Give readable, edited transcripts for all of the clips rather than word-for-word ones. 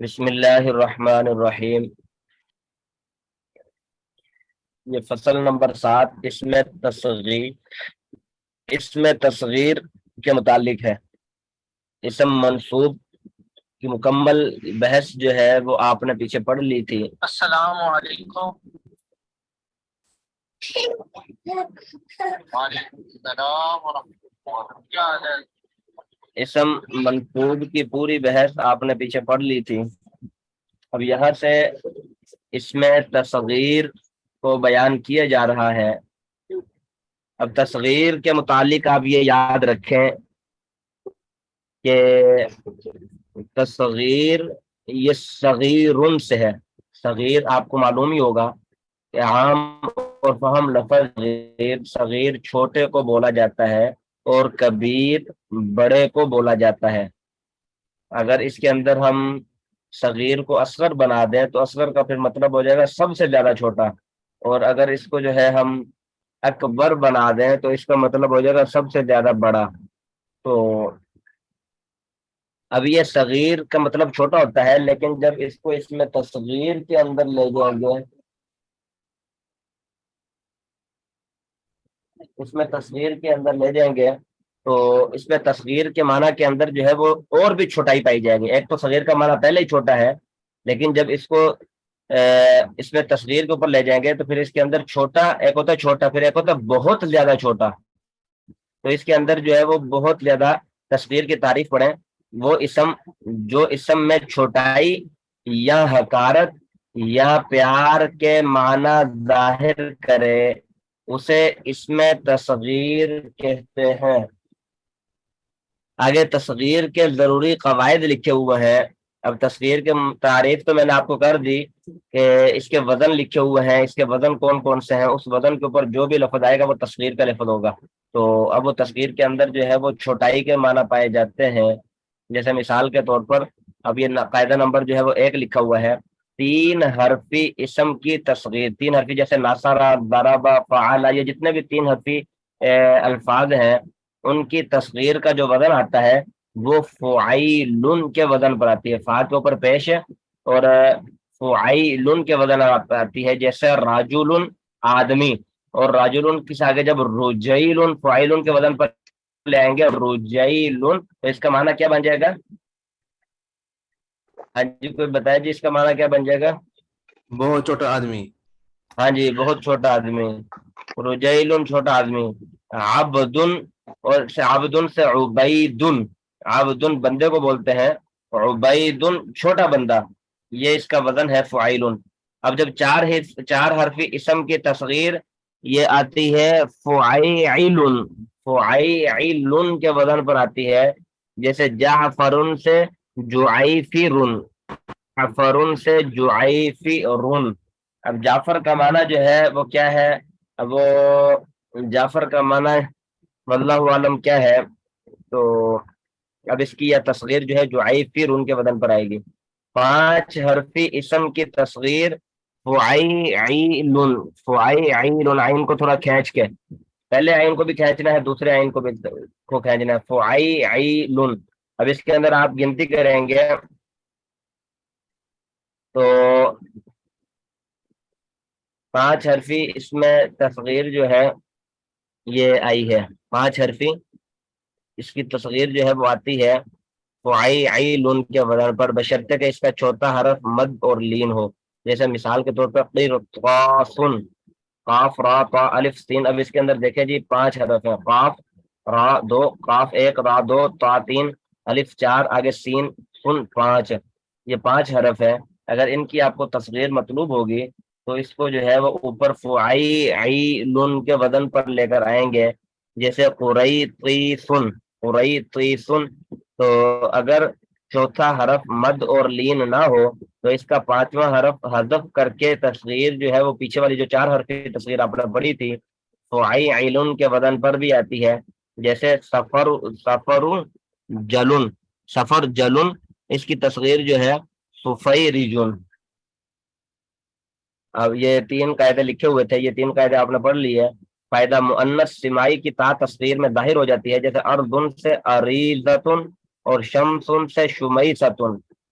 بسم اللہ الرحمن الرحیم۔ یہ فصل نمبر 7 اسم تصغیر کے متعلق ہے۔ اسم منصوب کی مکمل بحث جو ہے وہ آپ نے پیچھے پڑھ لی تھی۔ السلام علیکم۔ وعلیکم السلام ورحمۃ اللہ۔ کیا حال ہے؟ اسم منصوب کی پوری بحث آپ نے پیچھے پڑھ لی تھی۔ اب یہاں سے اسم تصغیر کو بیان کیا جا رہا ہے۔ اب تصغیر کے متعلق آپ یہ یاد رکھیں کہ تصغیر یہ صغیرن سے ہے۔ صغیر آپ کو معلوم ہی ہوگا کہ عام اور فہم لفظ صغیر چھوٹے کو بولا جاتا ہے اور کبیر بڑے کو بولا جاتا ہے۔ اگر اس کے اندر ہم صغیر کو اصغر بنا دیں تو اصغر کا پھر مطلب ہو جائے گا سب سے زیادہ چھوٹا، اور اگر اس کو جو ہے ہم اکبر بنا دیں تو اس کا مطلب ہو جائے گا سب سے زیادہ بڑا۔ تو اب یہ صغیر کا مطلب چھوٹا ہوتا ہے، لیکن جب اس کو اس میں تصغیر کے اندر لے جائیں گے، اس میں تصغیر کے اندر لے جائیں گے تو اس میں تصغیر کے معنی کے اندر جو ہے وہ اور بھی چھوٹائی پائی جائے گی۔ ایک تو صغیر کا معنی پہلے ہی چھوٹا ہے، لیکن جب اس کو اس میں تصغیر کے اوپر لے جائیں گے تو پھر اس کے اندر چھوٹا ایک ہوتا ہے، چھوٹا پھر ایک ہوتا ہے بہت زیادہ چھوٹا۔ تو اس کے اندر جو ہے وہ بہت زیادہ تصغیر کی تعریف پڑھیں، وہ اسم جو اسم میں چھوٹائی یا حقارت یا پیار کے معنی ظاہر کرے اسے اسم تصغیر کہتے ہیں۔ آگے تصغیر کے ضروری قواعد لکھے ہوئے ہیں۔ اب تصغیر کے تعریف تو میں نے آپ کو کر دی کہ اس کے وزن لکھے ہوئے ہیں، اس کے وزن کون کون سے ہیں، اس وزن کے اوپر جو بھی لفظ آئے گا وہ تصغیر کا لفظ ہوگا۔ تو اب وہ تصغیر کے اندر جو ہے وہ چھوٹائی کے معنی پائے جاتے ہیں۔ جیسے مثال کے طور پر اب یہ قاعدہ نمبر جو ہے وہ 1 لکھا ہوا ہے، 3 حرفی اسم کی تصغیر، 3 حرفی جیسے ناصرہ، ضربہ، فعل، یہ جتنے بھی 3 حرفی الفاظ ہیں ان کی تصغیر کا جو وزن آتا ہے وہ فعیلن کے وزن پر آتی ہے۔ فا کے اوپر پیش ہے اور فعیلن کے وزن آتی ہے، جیسے راجلن آدمی، اور راجلن کس آگے جب رجیلن فعیلن کے وزن پر لے آئیں گے رجیلن تو اس کا معنی کیا بن جائے گا؟ ہاں جی کوئی بتائے جی اس کا معنی کیا بن جائے گا؟ بہت چھوٹا آدمی۔ ہاں جی بہت چھوٹا آدمی، رجیلن چھوٹا آدمی، عبدن اور عبدن سے عبیدن، عبدن بندے کو بولتے ہیں، عبیدن چھوٹا بندہ، یہ اس کا وزن ہے فعیلن۔ اب جب 4 حرفی اسم کی تصغیر یہ آتی ہے فعیلن، فعیلن کے وزن پر آتی ہے، جیسے جعفرن سے جعیفرن، جعفرن سے جعیفرن۔ اب جعفر کا معنی جو ہے وہ کیا ہے؟ اب وہ جعفر کا معنی واللہ عالم کیا ہے؟ تو اب اس کی یہ تصغیر جو ہے جعیفرن کے وزن پر آئے گی۔ 5 حرفی اسم کی تصغیر فعیلن، فعیلن، عین کو تھوڑا کھینچ کے، پہلے عین کو بھی کھینچنا ہے دوسرے عین کو بھی کھینچنا ہے، فعیلن۔ اب اس کے اندر آپ گنتی کریں گے تو 5 حرفی اس میں تصغیر جو ہے یہ آئی ہے، 5 حرفی اس کی تصغیر جو ہے وہ آتی ہے فعیلن کے وزن پر، بشرطے کہ اس کا چوتھا حرف مد اور لین ہو۔ جیسے مثال کے طور پر قرطاسن، قاف را طا الف سین۔ اب اس کے اندر دیکھیں جی 5 حرف ہیں، قاف را 2، قاف 1، را 2، طا 3، الف 4، آگے سین سن 5، یہ 5 حرف ہے۔ اگر ان کی آپ کو تصغیر مطلوب ہوگی تو اس کو جو ہے وہ اوپر فعیلن کے وزن پر لے کر آئیں گے، جیسے قریطیسن، قریطیسن۔ تو اگر چوتھا حرف مد اور لین نہ ہو تو اس کا 5واں حرف حذف کر کے تصغیر جو ہے وہ پیچھے والی جو 4 حرفی تصغیر آپ نے پڑھی تھی فعیلن کے وزن پر بھی آتی ہے، جیسے سفر جلن، سفر جلن، اس کی تصغیر جو ہے سفیرجن۔ اب یہ 3 قاعدے لکھے ہوئے تھے، یہ 3 قاعدے آپ نے پڑھ لی ہے۔ فائدہ مؤنث سمائی کی تا تصغیر میں ظاہر ہو جاتی ہے، جیسے ارضن سے اریضتن اور شمسن سے شمیستن۔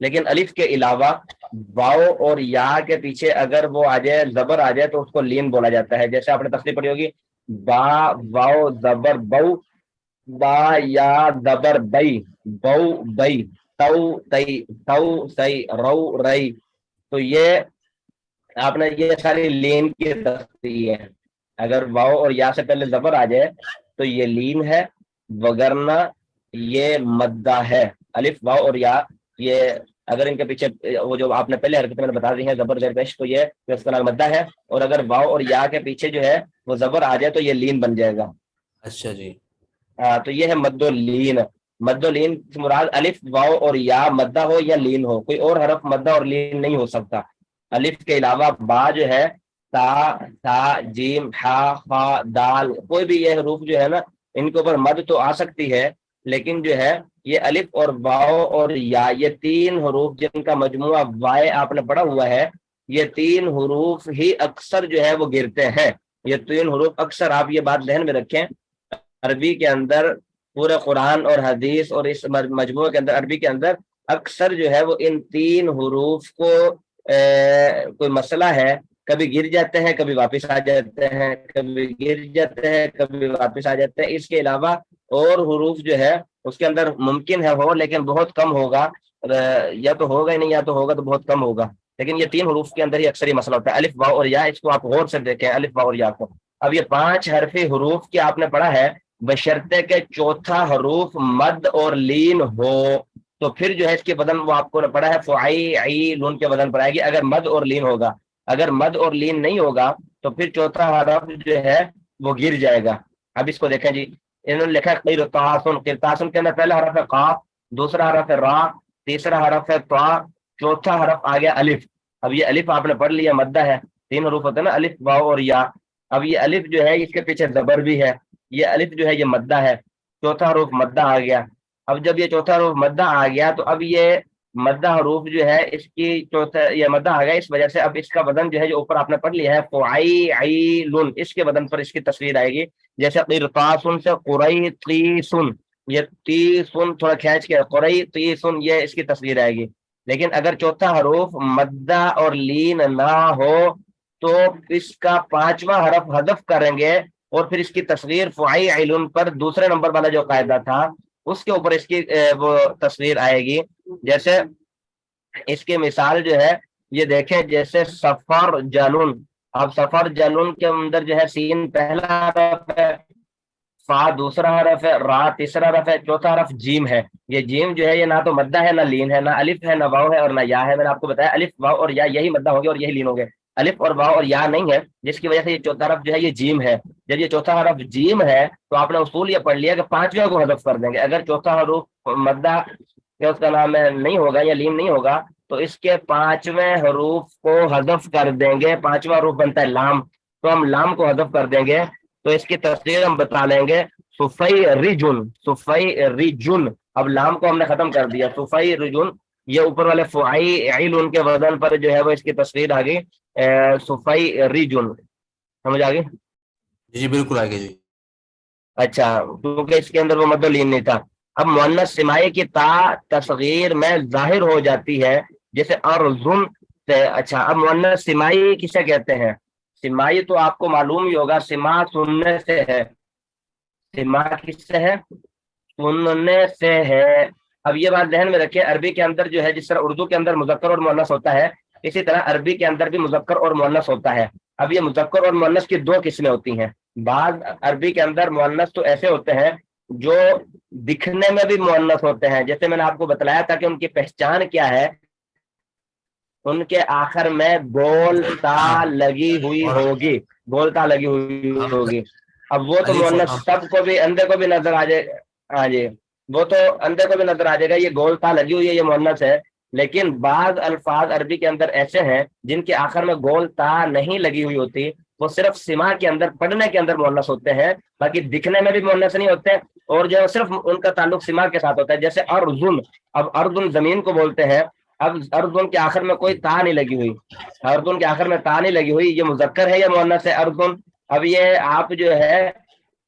لیکن الف کے علاوہ واو اور یا کے پیچھے اگر وہ آ جائے زبر آ جائے تو اس کو لین بولا جاتا ہے. جیسے آپ نے تفسیر پڑھی ہوگی با واو زبر بو، با یا زبر بئی بو بئی، تو سی رو رئی. تو یہ آپ نے یہ ساری لین کی تفسیر ہے. اگر واو اور یا سے پہلے زبر آ جائے تو یہ لین ہے، وگرنہ یہ مدہ ہے. الف واو اور یا یہ اگر ان کے پیچھے وہ جو آپ نے پہلے حرکت میں بتا دی ہے زبر زیر پیش، تو یہ اس کا نام مدہ ہے. اور اگر واو اور یا کے پیچھے جو ہے وہ زبر آ جائے تو یہ لین بن جائے گا. اچھا جی. تو یہ ہے مد و لین. مد و لین سے مراد الف واو اور یا مدہ ہو یا لین ہو، کوئی اور حرف مدہ اور لین نہیں ہو سکتا. الف کے علاوہ با جو ہے، تا جیم ہا خا دال، کوئی بھی یہ حروف جو ہے نا ان کے اوپر مد تو آ سکتی ہے، لیکن جو ہے یہ الف اور واو اور یا یہ تین حروف جن کا مجموعہ وائے آپ نے پڑھا ہوا ہے، یہ تین حروف ہی اکثر جو ہے وہ گرتے ہیں. یہ تین حروف اکثر، آپ یہ بات ذہن میں رکھیں، عربی کے اندر پورے قرآن اور حدیث اور اس مجموعے کے اندر عربی کے اندر اکثر جو ہے وہ ان تین حروف کو کوئی مسئلہ ہے، کبھی گر جاتے ہیں کبھی واپس آ جاتے ہیں، کبھی گر جاتے ہیں کبھی واپس آ جاتے ہیں. اس کے علاوہ اور حروف جو ہے اس کے اندر ممکن ہے ہو، لیکن بہت کم ہوگا، یا تو ہوگا ہی نہیں یا تو ہوگا تو بہت کم ہوگا. لیکن یہ تین حروف کے اندر ہی اکثر یہ مسئلہ ہوتا ہے، الف واو اور یا. اس کو آپ غور سے دیکھیں الف واو اور یا کو. اب یہ 5 حرفی حروف کی آپ نے پڑھا ہے، بشرطے کہ چوتھا حروف مد اور لین ہو تو پھر جو ہے اس کے بدن وہ آپ کو پڑھا ہے فعی عی لون کے بدن پر آئے گی اگر مد اور لین ہوگا. اگر مد اور لین نہیں ہوگا تو پھر چوتھا حرف جو ہے وہ گر جائے گا. اب اس کو دیکھیں جی، انہوں نے لکھا ہے قرطاسن. قرطاسن کے اندر پہلا حرف ہے قاف، دوسرا حرف ہے را، تیسرا حرف ہے طا، چوتھا حرف آ گیا الف. اب یہ الف آپ نے پڑھ لیا مدہ ہے، 3 حروف ہوتے ہیں نا الف واو اور یا. اب یہ الف جو ہے اس کے پیچھے زبر بھی ہے، یہ الف جو ہے یہ مدہ ہے، چوتھا حروف مدہ آ گیا. اب جب یہ چوتھا حروف مدہ آ گیا تو اب یہ مدہ حروف جو ہے اس کی چوتھا یہ مدہ آ گیا، اس وجہ سے اب اس کا بدن جو ہے جو اوپر آپ نے پڑھ لیا ہے فعی عیلن، اس کے بدن پر اس کی تصویر آئے گی. جیسے قرطاسن سے قریطیسن، یہ تیسن تھوڑا کھینچ کے قریطیسن، یہ اس کی تصویر آئے گی. لیکن اگر چوتھا حروف مدہ اور لین نہ ہو تو اس کا 5واں حرف حذف کریں گے اور پھر اس کی تصویر فعی علم پر دوسرے نمبر والا جو قاعدہ تھا اس کے اوپر اس کی وہ تصویر آئے گی. جیسے اس کی مثال جو ہے یہ دیکھیں، جیسے سفر جلن. اب سفر جلن کے اندر جو ہے سین پہلا حرف ہے، فا دوسرا حرف ہے، را تیسرا حرف ہے، چوتھا حرف جیم ہے. یہ جیم جو ہے یہ نہ تو مدہ ہے نہ لین ہے، نہ الف ہے نہ واو ہے اور نہ یا ہے. میں نے آپ کو بتایا الف واو اور یا یہی مدہ ہوں گے اور یہی لین ہوں گے. الف اور واو اور یا نہیں ہے، جس کی وجہ سے یہ چوتھا حرف جو ہے یہ جیم ہے. جب یہ چوتھا حرف جیم ہے تو آپ نے اصول یہ پڑھ لیا کہ 5ویں کو حذف کر دیں گے. اگر چوتھا حرف مدہ اس کا نام نہیں ہوگا یا لین نہیں ہوگا تو اس کے 5ویں حروف کو حذف کر دیں گے. 5واں حروف بنتا ہے لام، تو ہم لام کو حذف کر دیں گے. تو اس کی تصویر ہم بتا لیں گے صفی رجن، صفی رجن. اب لام کو ہم نے ختم کر دیا، صفی رجن. یہ اوپر والے فعی علن کے وزن پر جو ہے وہ اس کی تصویر آ گئی صفی رجن. سمجھ آ گئی؟ جی بالکل آگے جی. اچھا، کیونکہ اس کے اندر وہ مد و لین نہیں تھا. اب مؤنث سمائی کی تا تصغیر میں ظاہر ہو جاتی ہے، جیسے ارزن سے. اچھا، اب مؤنث سمائی کسے کہتے ہیں؟ سمائی تو آپ کو معلوم ہی ہوگا، سما سننے سے ہے. سما کس سے ہے؟ سننے سے ہے. اب یہ بات ذہن میں رکھیں، عربی کے اندر جو ہے جس طرح اردو کے اندر مذکر اور مؤنث ہوتا ہے، اسی طرح عربی کے اندر بھی مذکر اور مؤنث ہوتا ہے. اب یہ مذکر اور مؤنث کی 2 قسمیں ہوتی ہیں. بعض عربی کے اندر مؤنث تو ایسے ہوتے ہیں جو دکھنے میں بھی مؤنث ہوتے ہیں، جیسے میں نے آپ کو بتلایا تھا کہ ان کی پہچان کیا ہے، ان کے آخر میں گول تا لگی ہوئی ہوگی، گول تا لگی ہوئی ہوگی. اب وہ تو مؤنث سب کو بھی، اندھے کو بھی نظر آ جائے. ہاں جی، وہ تو اندھے کو بھی نظر آ جائے گا یہ گول تا لگی ہوئی ہے، یہ مؤنث ہے. لیکن بعض الفاظ عربی کے اندر ایسے ہیں جن کے آخر میں گول تا نہیں لگی ہوئی ہوتی، وہ صرف سما کے اندر پڑھنے کے اندر مؤنث ہوتے ہیں، باقی دکھنے میں بھی مؤنث نہیں ہوتے، اور جو ہے صرف ان کا تعلق سما کے ساتھ ہوتا ہے. جیسے ارزن، اب اردن زمین کو بولتے ہیں. اب اردن کے آخر میں کوئی تا نہیں لگی ہوئی، اردن کے آخر میں تا نہیں لگی ہوئی، یہ مذکر ہے یا مؤنث ہے اردن؟ اب یہ آپ جو ہے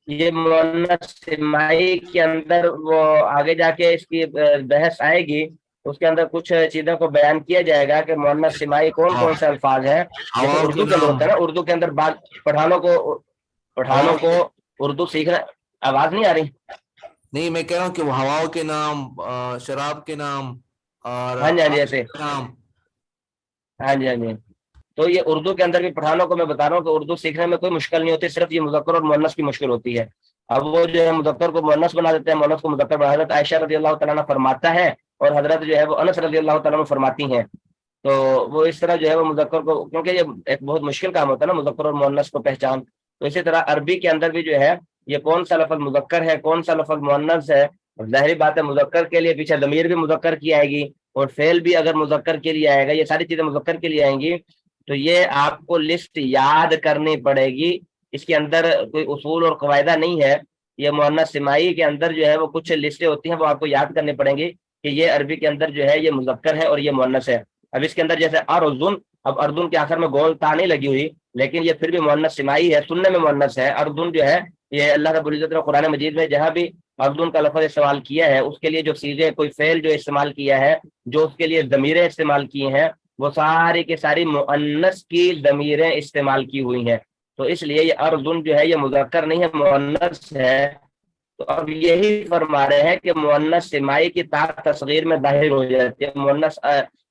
یہ مؤنث سمائی کے اندر وہ آگے جا کے اس کی بحث آئے گی اس کے اندر کچھ چیزوں کو بیان کیا جائے گا کہ مؤنث سمائی کون ہاں کون سے الفاظ ہیں. جیسے ہواؤں کے اردو کے اندر نام ہوتا ہے نا, اردو کے اندر بعض پٹھانوں ہواؤں کو اردو سیکھنا. آواز نہیں آ رہی؟ نہیں، میں کہہ رہا ہوں کہ وہ ہواؤں کے نام، شراب کے نام اور ہاں جی ہاں جی آگ ایسے. کے نام. ہاں جی ہاں جی. تو یہ اردو کے اندر بھی پٹھانوں کو میں بتا رہا ہوں کہ اردو سیکھنے میں کوئی مشکل نہیں ہوتی, صرف یہ مذکر اور مؤنث کی مشکل ہوتی ہے. اب وہ جو ہے مذکر کو مؤنث بنا دیتے ہیں, مؤنث کو مذکر بنا. حضرت عائشہ رضی اللہ تعالیٰ عنہ فرماتا ہے اور حضرت جو ہے وہ انس رضی اللہ تعالیٰ عنہ فرماتی ہیں. تو وہ اس طرح جو ہے وہ مذکر کو, کیونکہ یہ ایک بہت مشکل کام ہوتا ہے نا مذکر اور مؤنث کو پہچان. تو اسی طرح عربی کے اندر بھی جو ہے یہ کون سا لفظ مذکر ہے کون سا لفظ مؤنث ہے. ظاہری بات ہے مذکر کے لیے پیچھے ضمیر بھی مذکر کی آئے گی, اور فعل بھی اگر مذکر کے لیے آئے گا, یہ ساری چیزیں مذکر کے لیے آئیں گی. تو یہ آپ کو لسٹ یاد کرنی پڑے گی. اس کے اندر کوئی اصول اور قواعدہ نہیں ہے. یہ مؤنث سمائی کے اندر جو ہے وہ کچھ لسٹیں ہوتی ہیں, وہ آپ کو یاد کرنی پڑیں گی کہ یہ عربی کے اندر جو ہے یہ مذکر ہے اور یہ مؤنث ہے. اب اس کے اندر جیسے ارذن, اب اردن کے آخر میں گول تا نہیں لگی ہوئی, لیکن یہ پھر بھی مؤنث سمائی ہے, سننے میں مؤنث ہے. اردن جو ہے یہ اللہ رب العزت نے قرآن مجید میں جہاں بھی اردن کا لفظ استعمال کیا ہے, اس کے لیے جو چیزیں کوئی فعل جو استعمال کیا ہے, جو اس کے لیے ضمیریں استعمال کی ہیں, وہ ساری کی ساری مؤنث کی ضمیریں استعمال کی ہوئی ہیں. تو اس لیے یہ ارذن جو ہے یہ مذکر نہیں ہے, مؤنث ہے. تو اب یہی فرما رہے ہیں کہ مؤنث سمائی کی تا تصغیر میں ظاہر ہو جاتی ہے. مؤنث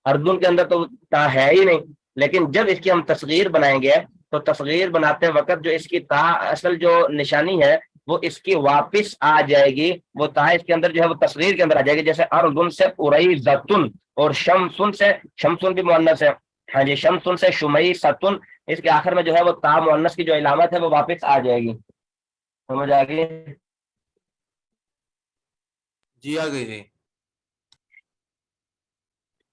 اردن کے اندر تو تا ہے ہی نہیں, لیکن جب اس کی ہم تصغیر بنائیں گے تو تصغیر بناتے وقت جو اس کی تا اصل جو نشانی ہے وہ اس کی واپس آ جائے گی. وہ تا اس کے اندر جو ہے وہ تصغیر کے اندر آ جائے گی. جیسے اردن سے اریزتن, اور شمسن سے, شمسن بھی مؤنث ہے. ہاں جی, شمسن سے شمئی ستن, اس کے آخر میں جو ہے وہ تا مؤنث کی جو علامت ہے وہ واپس آ جائے گی. سمجھ آ گئی؟ جی آ گئی جی.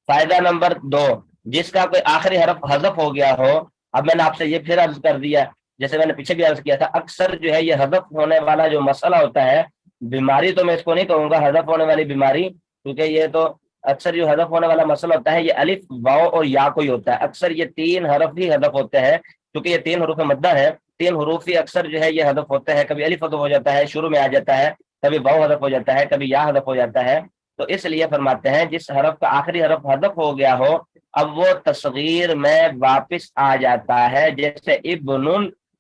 فائدہ نمبر 2, جس کا کوئی آخری حرف حذف ہو گیا ہو. اب میں نے آپ سے یہ پھر عرض کر دیا, جیسے میں نے پیچھے بھی عرض کیا تھا, اکثر جو ہے یہ حذف ہونے والا جو مسئلہ ہوتا ہے, بیماری تو میں اس کو نہیں کہوں گا حذف ہونے والی بیماری, کیونکہ یہ تو اکثر جو حذف ہونے والا مسئلہ ہوتا ہے یہ الف واو اور یا کوئی ہوتا ہے. اکثر یہ 3 حرف ہی حذف ہوتے ہیں, کیونکہ یہ 3 حروف مدہ ہے. 3 حروف ہی اکثر جو ہے یہ حذف ہوتے ہیں. کبھی الف حذف ہو جاتا ہے, شروع میں آ جاتا ہے, کبھی واو حذف ہو جاتا ہے, کبھی یا حذف ہو جاتا ہے. تو اس لیے فرماتے ہیں جس حرف کا آخری حرف حذف ہو گیا ہو, اب وہ تصغیر میں واپس آ جاتا ہے. جیسے ابن,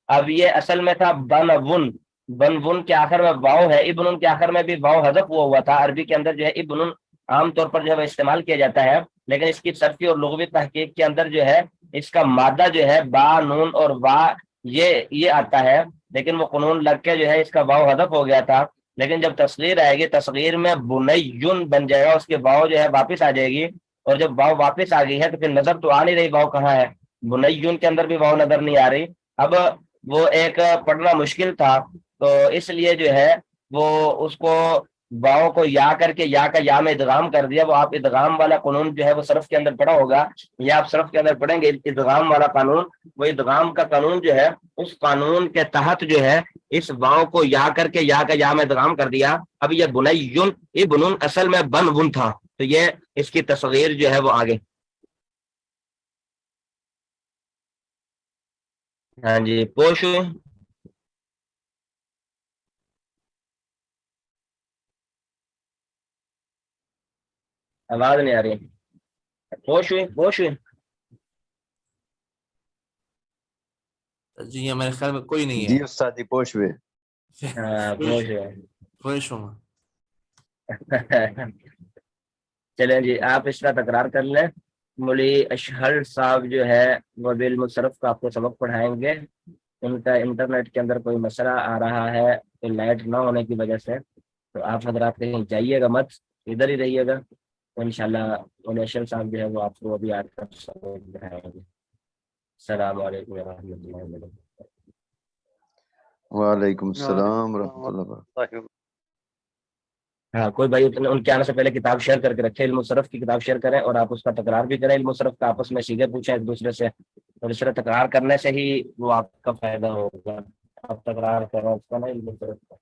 اب یہ اصل میں تھا بنون, بنون کے آخر میں واو ہے, ابن کے آخر میں بھی واو حذف ہوا تھا. عربی کے اندر جو ہے ابن عام طور پر جو ہے استعمال کیا جاتا ہے, لیکن اس کی صرفی اور لغوی تحقیق کے اندر جو ہے اس کا مادہ جو ہے با نون اور وا یہ آتا ہے, لیکن وہ قانون لگ کے جو ہے اس کا واو حذف ہو گیا تھا. لیکن جب تصغیر آئے گی, تصغیر میں بنیون بن جائے گا, اس کے واو جو ہے واپس آ جائے گی. اور جب واو واپس آ گئی ہے تو پھر نظر تو آ نہیں رہی واو کہاں ہے, بنیون کے اندر بھی واو نظر نہیں آ رہی. اب وہ ایک پڑھنا مشکل تھا, تو اس لیے جو ہے وہ اس کو واو کو یا کر کے یا کا یا میں ادغام کر دیا. وہ آپ ادغام والا قانون جو ہے وہ صرف کے اندر پڑھا ہوگا, یا آپ صرف کے اندر پڑھیں گے ادغام والا قانون. وہ ادغام کا قانون جو ہے اس قانون کے تحت جو ہے اس واو کو یا کر کے یا کا یا میں ادغام کر دیا. اب یہ بنیون, یہ بنون اصل میں بن ون تھا, تو یہ اس کی تصغیر جو ہے وہ آگے. ہاں جی, پوش ہوئے, آواز نہیں آ رہی, پوش ہوئے پوش ہوئے. جی ہمارے خیال میں کوئی نہیں جی ہے. استاد جی پوشوے. ہاں پوش ہوئے. خوش ہوں. چلیں جی, آپ اس کا تکرار کر لیں. مولی اشہر صاحب جو ہے وہ بالمصرف کا آپ کو سبق پڑھائیں گے. ان کا انٹرنیٹ کے اندر کوئی مسئلہ آ رہا ہے لائٹ نہ ہونے کی وجہ سے, تو آپ حضرات کہیں جائیے گا مت, ادھر ہی رہیے گا. تو انشاءاللہ مولی اشہر صاحب جو ہے وہ آپ کو ابھی آج کا سبق پڑھائیں گے. السلام علیکم ورحمۃ اللہ وبرکاتہ. وعلیکم السلام ورحمۃ اللہ وبرکاتہ. ہاں, کوئی بھائی ان کے آنے سے پہلے کتاب شیئر کر کے رکھے, علم الصرف کی کتاب شیئر کریں, اور آپ اس کا تکرار بھی کریں. علم الصرف کا آپس میں سیدھے پوچھیں ایک دوسرے سے, اور اس طرح تکرار کرنے سے ہی وہ آپ کا فائدہ ہوگا. آپ تکرار کریں اس کا نا علم الصرف کا.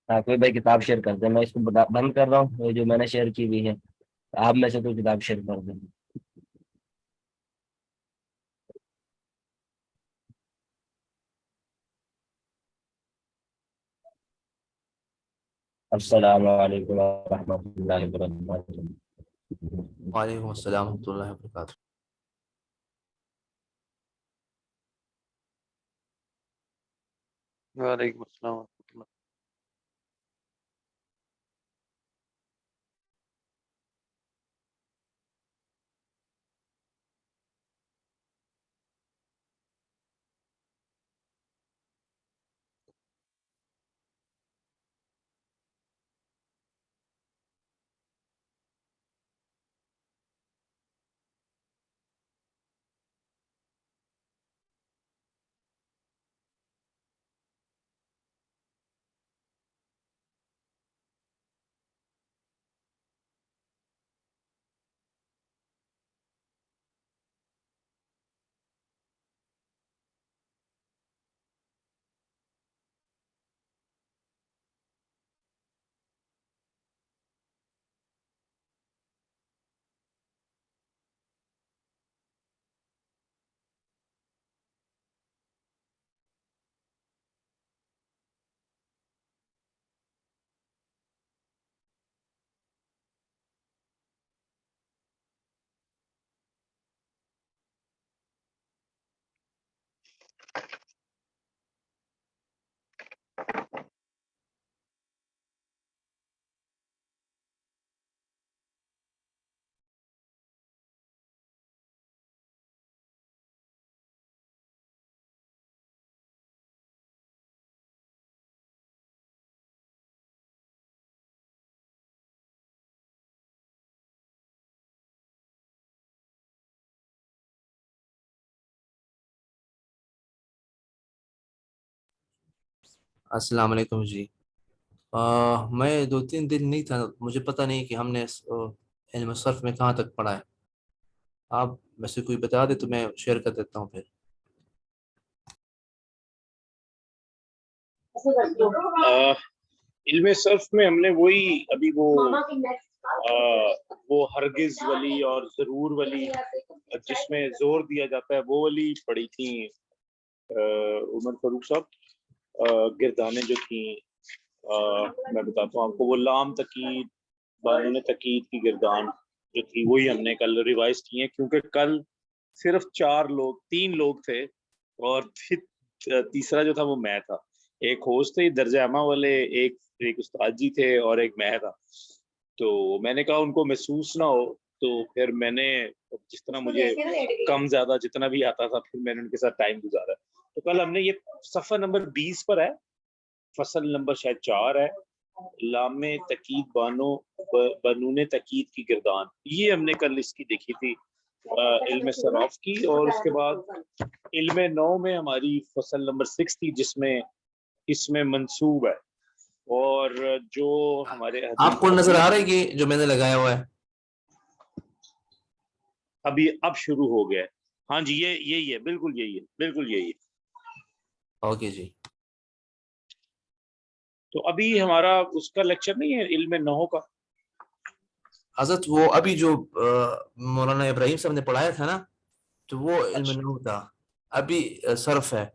ہاں, کوئی بھائی کتاب شیئر کر دیں. میں اس کو بند کر رہا ہوں, جو میں نے شیئر کی ہوئی ہے, آپ میں سے کوئی کتاب شیئر کر دیں. السلام علیکم ورحمۃ اللہ وبرکاتہ. وعلیکم السلام ورحمۃ اللہ وبرکاتہ. وعلیکم السلام ورحمۃ اللہ. السلام علیکم جی. میں 2-3 دن نہیں تھا, مجھے پتہ نہیں کہ ہم نے علم صرف میں کہاں تک پڑھا ہے. آپ میں سے کوئی بتا دے تو میں شیئر کر دیتا ہوں پھر. علم صرف میں ہم نے وہی ابھی وہ ہرگز والی اور ضرور والی جس میں زور دیا جاتا ہے وہ والی پڑھی تھی عمر فاروق صاحب. گردانیں جو تھیں میں بتاتا ہوں آپ کو, وہ لام تقید بانون تقید کی گردان جو تھی وہی ہم نے کل ریوائز کی ہیں, کیونکہ کل صرف 3 لوگ تھے اور پھر تیسرا جو تھا وہ میں تھا. ایک ہوسٹ تھے درجہ عامہ والے, ایک استاد جی تھے اور ایک میں تھا. تو میں نے کہا ان کو محسوس نہ ہو, تو پھر میں نے جس طرح مجھے کم زیادہ جتنا بھی آتا تھا پھر میں نے ان کے ساتھ ٹائم گزارا. تو کل ہم نے یہ صفحہ نمبر 20 پر ہے, فصل نمبر شاید 4 ہے, لام تقید بنون تقید کی گردان. یہ ہم نے کل اس کی دیکھی تھی علم صراف کی. اور اس کے بعد علم نو میں ہماری فصل نمبر 6 تھی جس میں اس میں منصوب ہے. اور جو ہمارے آپ کو نظر آ رہا ہے کہ جو میں نے لگایا ہوا ہے اب شروع ہو گیا ہے؟ ہاں جی یہی ہے, بالکل یہی ہے, بالکل یہی ہے. اوکے جی. تو ابھی ہمارا اس کا لیکچر نہیں ہے علم نحو کا حضرت, وہ ابھی جو مولانا ابراہیم صاحب نے پڑھایا تھا نا, تو وہ علم اچھا نحو تھا, ابھی صرف ہے.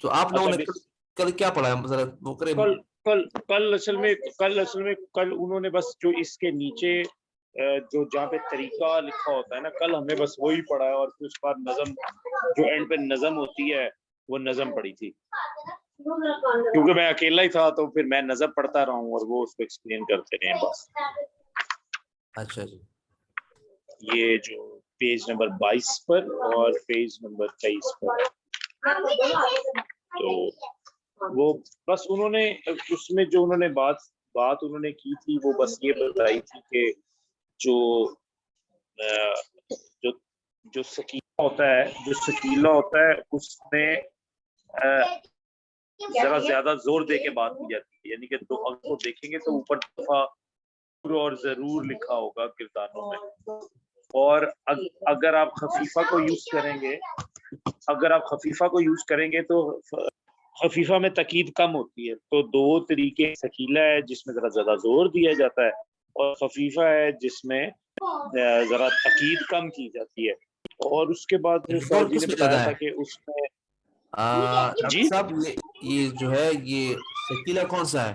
تو آپ لوگوں نے کل کیا پڑھایا ذرا وہ کرے. کل اصل میں انہوں نے بس جو اس کے نیچے جو جہاں پہ طریقہ لکھا ہوتا ہے نا, کل ہم نے بس وہی پڑھا ہے. اور پھر اس کے بعد نظم جو اینڈ پہ نظم ہوتی ہے وہ نظم پڑھی تھی, کیونکہ میں اکیلا ہی تھا تو پھر میں نظم پڑھتا رہا ہوں اور وہ اس کو ایکسپلین کرتے رہے بس. اچھا جی. یہ جو پیج نمبر 22 پر اور پیج نمبر 23 پر, تو وہ بس انہوں نے اس میں جو انہوں نے بات انہوں نے کی تھی وہ بس یہ بتائی تھی کہ جو سکینہ ہوتا ہے اس میں ذرا زیادہ زور دے کے بات کی جاتی ہے. یعنی کہ دو اگر کو دیکھیں گے تو اوپر دفعہ اور ضرور لکھا ہوگا کردانوں میں, اور اگر آپ خفیفہ کو یوز کریں گے تو خفیفہ میں تقید کم ہوتی ہے. تو 2 طریقے, ثقیلہ ہے جس میں ذرا زیادہ زور دیا جاتا ہے, اور خفیفہ ہے جس میں ذرا تقید کم کی جاتی ہے. اور اس کے بعد زور جی کس نے میں بتایا زیادہ تھا ہے کہ اس میں ڈاکٹر صاحب, یہ جو ہے یہ ثقیلہ کون سا ہے,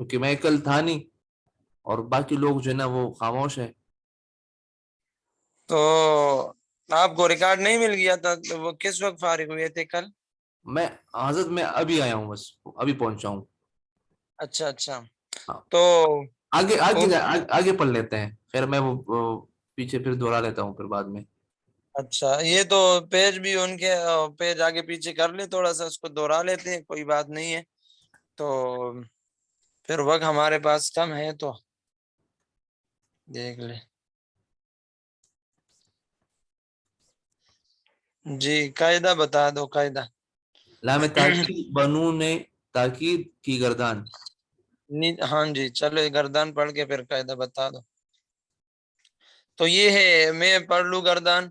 کیونکہ میں کل تھا نہیں اور باقی لوگ جو ہے نا وہ خاموش ہے. تو آپ کو ریکارڈ نہیں مل گیا تھا؟ تو وہ کس وقت فارغ ہوئے تھے کل؟ میں حضرت میں ابھی آیا ہوں، بس ابھی پہنچا ہوں. اچھا اچھا. ہاں. تو آگے پڑھ لیتے ہیں. خیر میں وہ پیچھے پھر دوہرا لیتا ہوں پھر بعد میں. اچھا، یہ تو پیج بھی ان کے پیج آگے پیچھے کر لے، تھوڑا سا اس کو دوہرا لیتے ہیں، کوئی بات نہیں ہے. تو پھر وقت ہمارے پاس کم ہے تو دیکھ لیں. جی قاعدہ بتا دو، قاعدہ. لام تاکید بنون تاکید کی گردان. ہاں جی چلو گردان پڑھ کے پھر قاعدہ بتا دو. تو یہ ہے، میں پڑھ لوں گردان.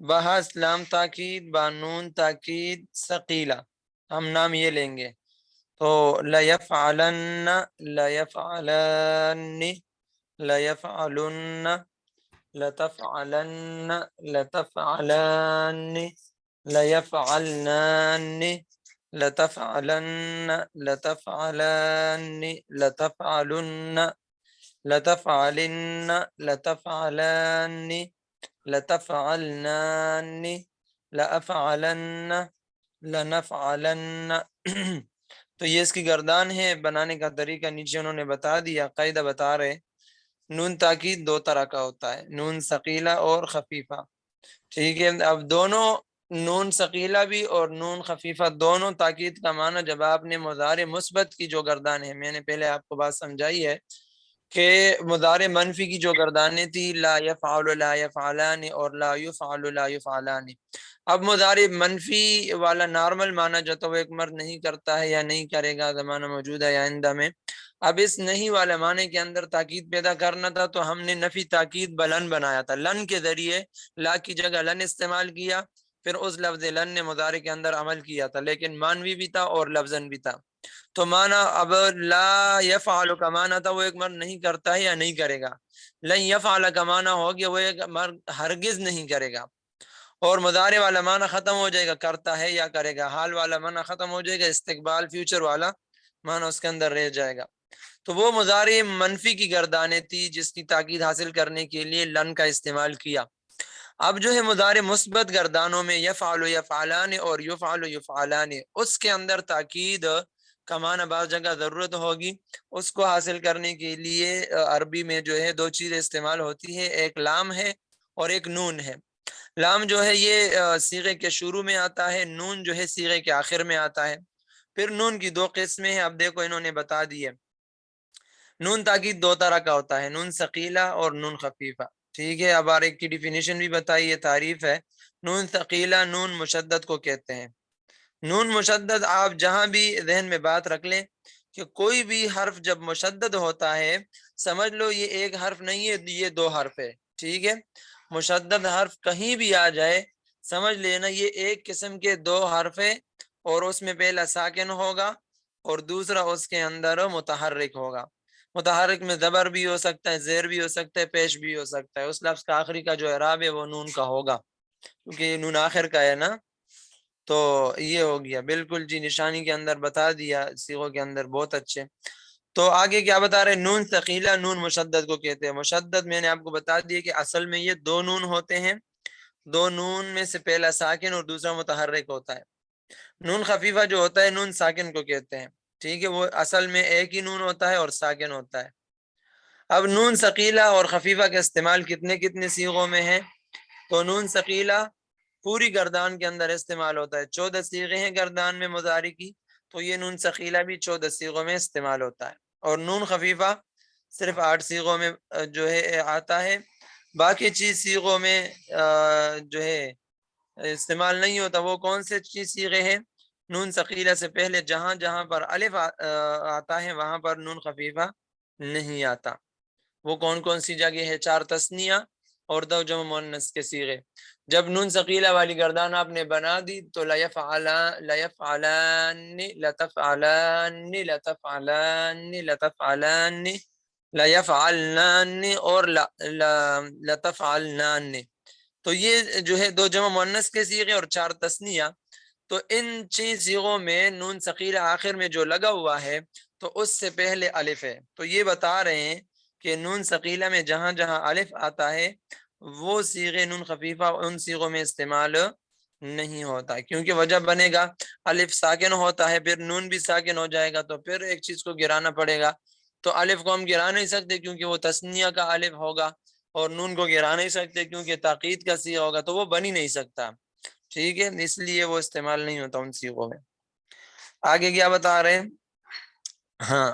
بحث لام تاکید بانون تاکید ثقیلہ، ہم نام یہ لیں گے. تو لیفعلن لیفعلن لیفعلن لتفعلن لتفعلن لیفعلن لتفعلن لتفعلن لتفعلن لتفعلن لتفعلن لتفعلن لأفعلن لنفعلن. تو یہ اس کی گردان ہے. بنانے کا طریقہ نیچے انہوں نے بتا دیا، قاعدہ بتا رہے. نون تاکید دو طرح کا ہوتا ہے، نون ثقیلہ اور خفیفہ. ٹھیک ہے، اب دونوں نون ثقیلہ بھی اور نون خفیفہ دونوں تاکید کا معنی جب آپ نے مضارع مثبت کی جو گردان ہے، میں نے پہلے آپ کو بات سمجھائی ہے کہ مضارع منفی کی جو گردانیں تھی لا یفعل لا یفعلان اور لا یفعل لا یفعلان. اب مضارع منفی والا نارمل معنی جو تو وہ ایک مرد نہیں کرتا ہے یا نہیں کرے گا، زمانہ موجود ہے یا آئندہ میں. اب اس نہیں والے معنی کے اندر تاکید پیدا کرنا تھا تو ہم نے نفی تاکید بلن بنایا تھا. لن کے ذریعے لا کی جگہ لن استعمال کیا، پھر اس لفظ لن نے مضارع کے اندر عمل کیا تھا، لیکن مانوی بھی تھا اور لفظن بھی تھا. تو معنی اب لا یفعل کا معنی تھا وہ ایک مرد نہیں کرتا ہے یا نہیں کرے گا. لن یفعل کا معنی ہو گیا وہ ایک مرد ہرگز نہیں کرے گا. اور مضارع والا معنی ختم ہو جائے گا، کرتا ہے یا کرے گا. حال والا معنی ختم ہو جائے گا، استقبال فیوچر والا معنی اس کے اندر رہ جائے گا. تو وہ مضارع منفی کی گردانیں تھی جس کی تاکید حاصل کرنے کے لیے لن کا استعمال کیا. اب جو ہے مضارع مثبت گردانوں میں یفعل یفعلان اور یفعل یفعلان، اس کے اندر تاکید کا معنی بعض جگہ ضرورت ہوگی. اس کو حاصل کرنے کے لیے عربی میں جو ہے دو چیزیں استعمال ہوتی ہے، ایک لام ہے اور ایک نون ہے. لام جو ہے یہ صیغے کے شروع میں آتا ہے، نون جو ہے صیغے کے آخر میں آتا ہے. پھر نون کی دو قسمیں ہیں، اب دیکھو انہوں نے بتا دی ہے. نون تاکید دو طرح کا ہوتا ہے، نون ثقیلہ اور نون خفیفہ. ٹھیک ہے، اب ایک کی ڈیفینیشن بھی بتائی ہے، تعریف ہے. نون ثقیلہ نون مشدد کو کہتے ہیں. نون مشدد آپ جہاں بھی ذہن میں بات رکھ لیں کہ کوئی بھی حرف جب مشدد ہوتا ہے سمجھ لو یہ ایک حرف نہیں ہے، یہ دو حرف ہے. ٹھیک ہے، مشدد حرف کہیں بھی آ جائے سمجھ لینا یہ ایک قسم کے دو حرف ہے، اور اس میں پہلا ساکن ہوگا اور دوسرا اس کے اندر متحرک ہوگا. متحرک میں زبر بھی ہو سکتا ہے، زیر بھی ہو سکتا ہے، پیش بھی ہو سکتا ہے. اس لفظ کا آخری کا جو اعراب ہے وہ نون کا ہوگا کیونکہ یہ نون آخر کا ہے نا. تو یہ ہو گیا بالکل جی، نشانی کے اندر بتا دیا، صیغوں کے اندر بہت اچھے. تو آگے کیا بتا رہے؟ نون ثقیلہ نون مشدد کو کہتے ہیں. مشدد میں نے آپ کو بتا دیا کہ اصل میں یہ دو نون ہوتے ہیں، دو نون میں سے پہلا ساکن اور دوسرا متحرک ہوتا ہے. نون خفیفہ جو ہوتا ہے نون ساکن کو کہتے ہیں. ٹھیک ہے، وہ اصل میں ایک ہی نون ہوتا ہے اور ساکن ہوتا ہے. اب نون ثقیلہ اور خفیفہ کا استعمال کتنے صیغوں میں ہے؟ تو نون ثقیلہ پوری گردان کے اندر استعمال ہوتا ہے. 14 صیغے ہیں گردان میں مضارع کی، تو یہ نون ثقیلہ بھی 14 صیغوں میں استعمال ہوتا ہے. اور نون خفیفہ صرف 8 صیغوں میں جو ہے آتا ہے، باقی چیز صیغوں میں جو ہے استعمال نہیں ہوتا. وہ کون سے چیز صیغے ہیں؟ نون ثقیلہ سے پہلے جہاں جہاں پر الف آتا ہے وہاں پر نون خفیفہ نہیں آتا. وہ کون کون سی جگہ ہے؟ 4 تثنیہ اور 2 جمع مؤنث کے صیغے. جب نون ثقیلہ والی گردان آپ نے بنا دی تو لیفعلان لتفعلان لتفعلان لتفعلان لیفعلان اور لتفعلان. تو یہ جو ہے 2 جمع مؤنث کے صیغے اور 4 تثنیہ. تو ان 6 صیغوں میں نون ثقیلہ آخر میں جو لگا ہوا ہے تو اس سے پہلے الف ہے. تو یہ بتا رہے ہیں کہ نون ثقیلہ میں جہاں جہاں الف آتا ہے وہ صیغے نون خفیفہ ان صیغوں میں استعمال نہیں ہوتا، کیونکہ وجہ بنے گا الف ساکن ہوتا ہے، پھر نون بھی ساکن ہو جائے گا، تو پھر ایک چیز کو گرانا پڑے گا. تو الف کو ہم گرا نہیں سکتے کیونکہ وہ تثنیہ کا الف ہوگا، اور نون کو گرا نہیں سکتے کیونکہ تاکید کا صیغہ ہوگا، تو وہ بن ہی نہیں سکتا. ٹھیک ہے، اس لیے وہ استعمال نہیں ہوتا ان صیغوں میں. آگے کیا بتا رہے ہیں؟ ہاں،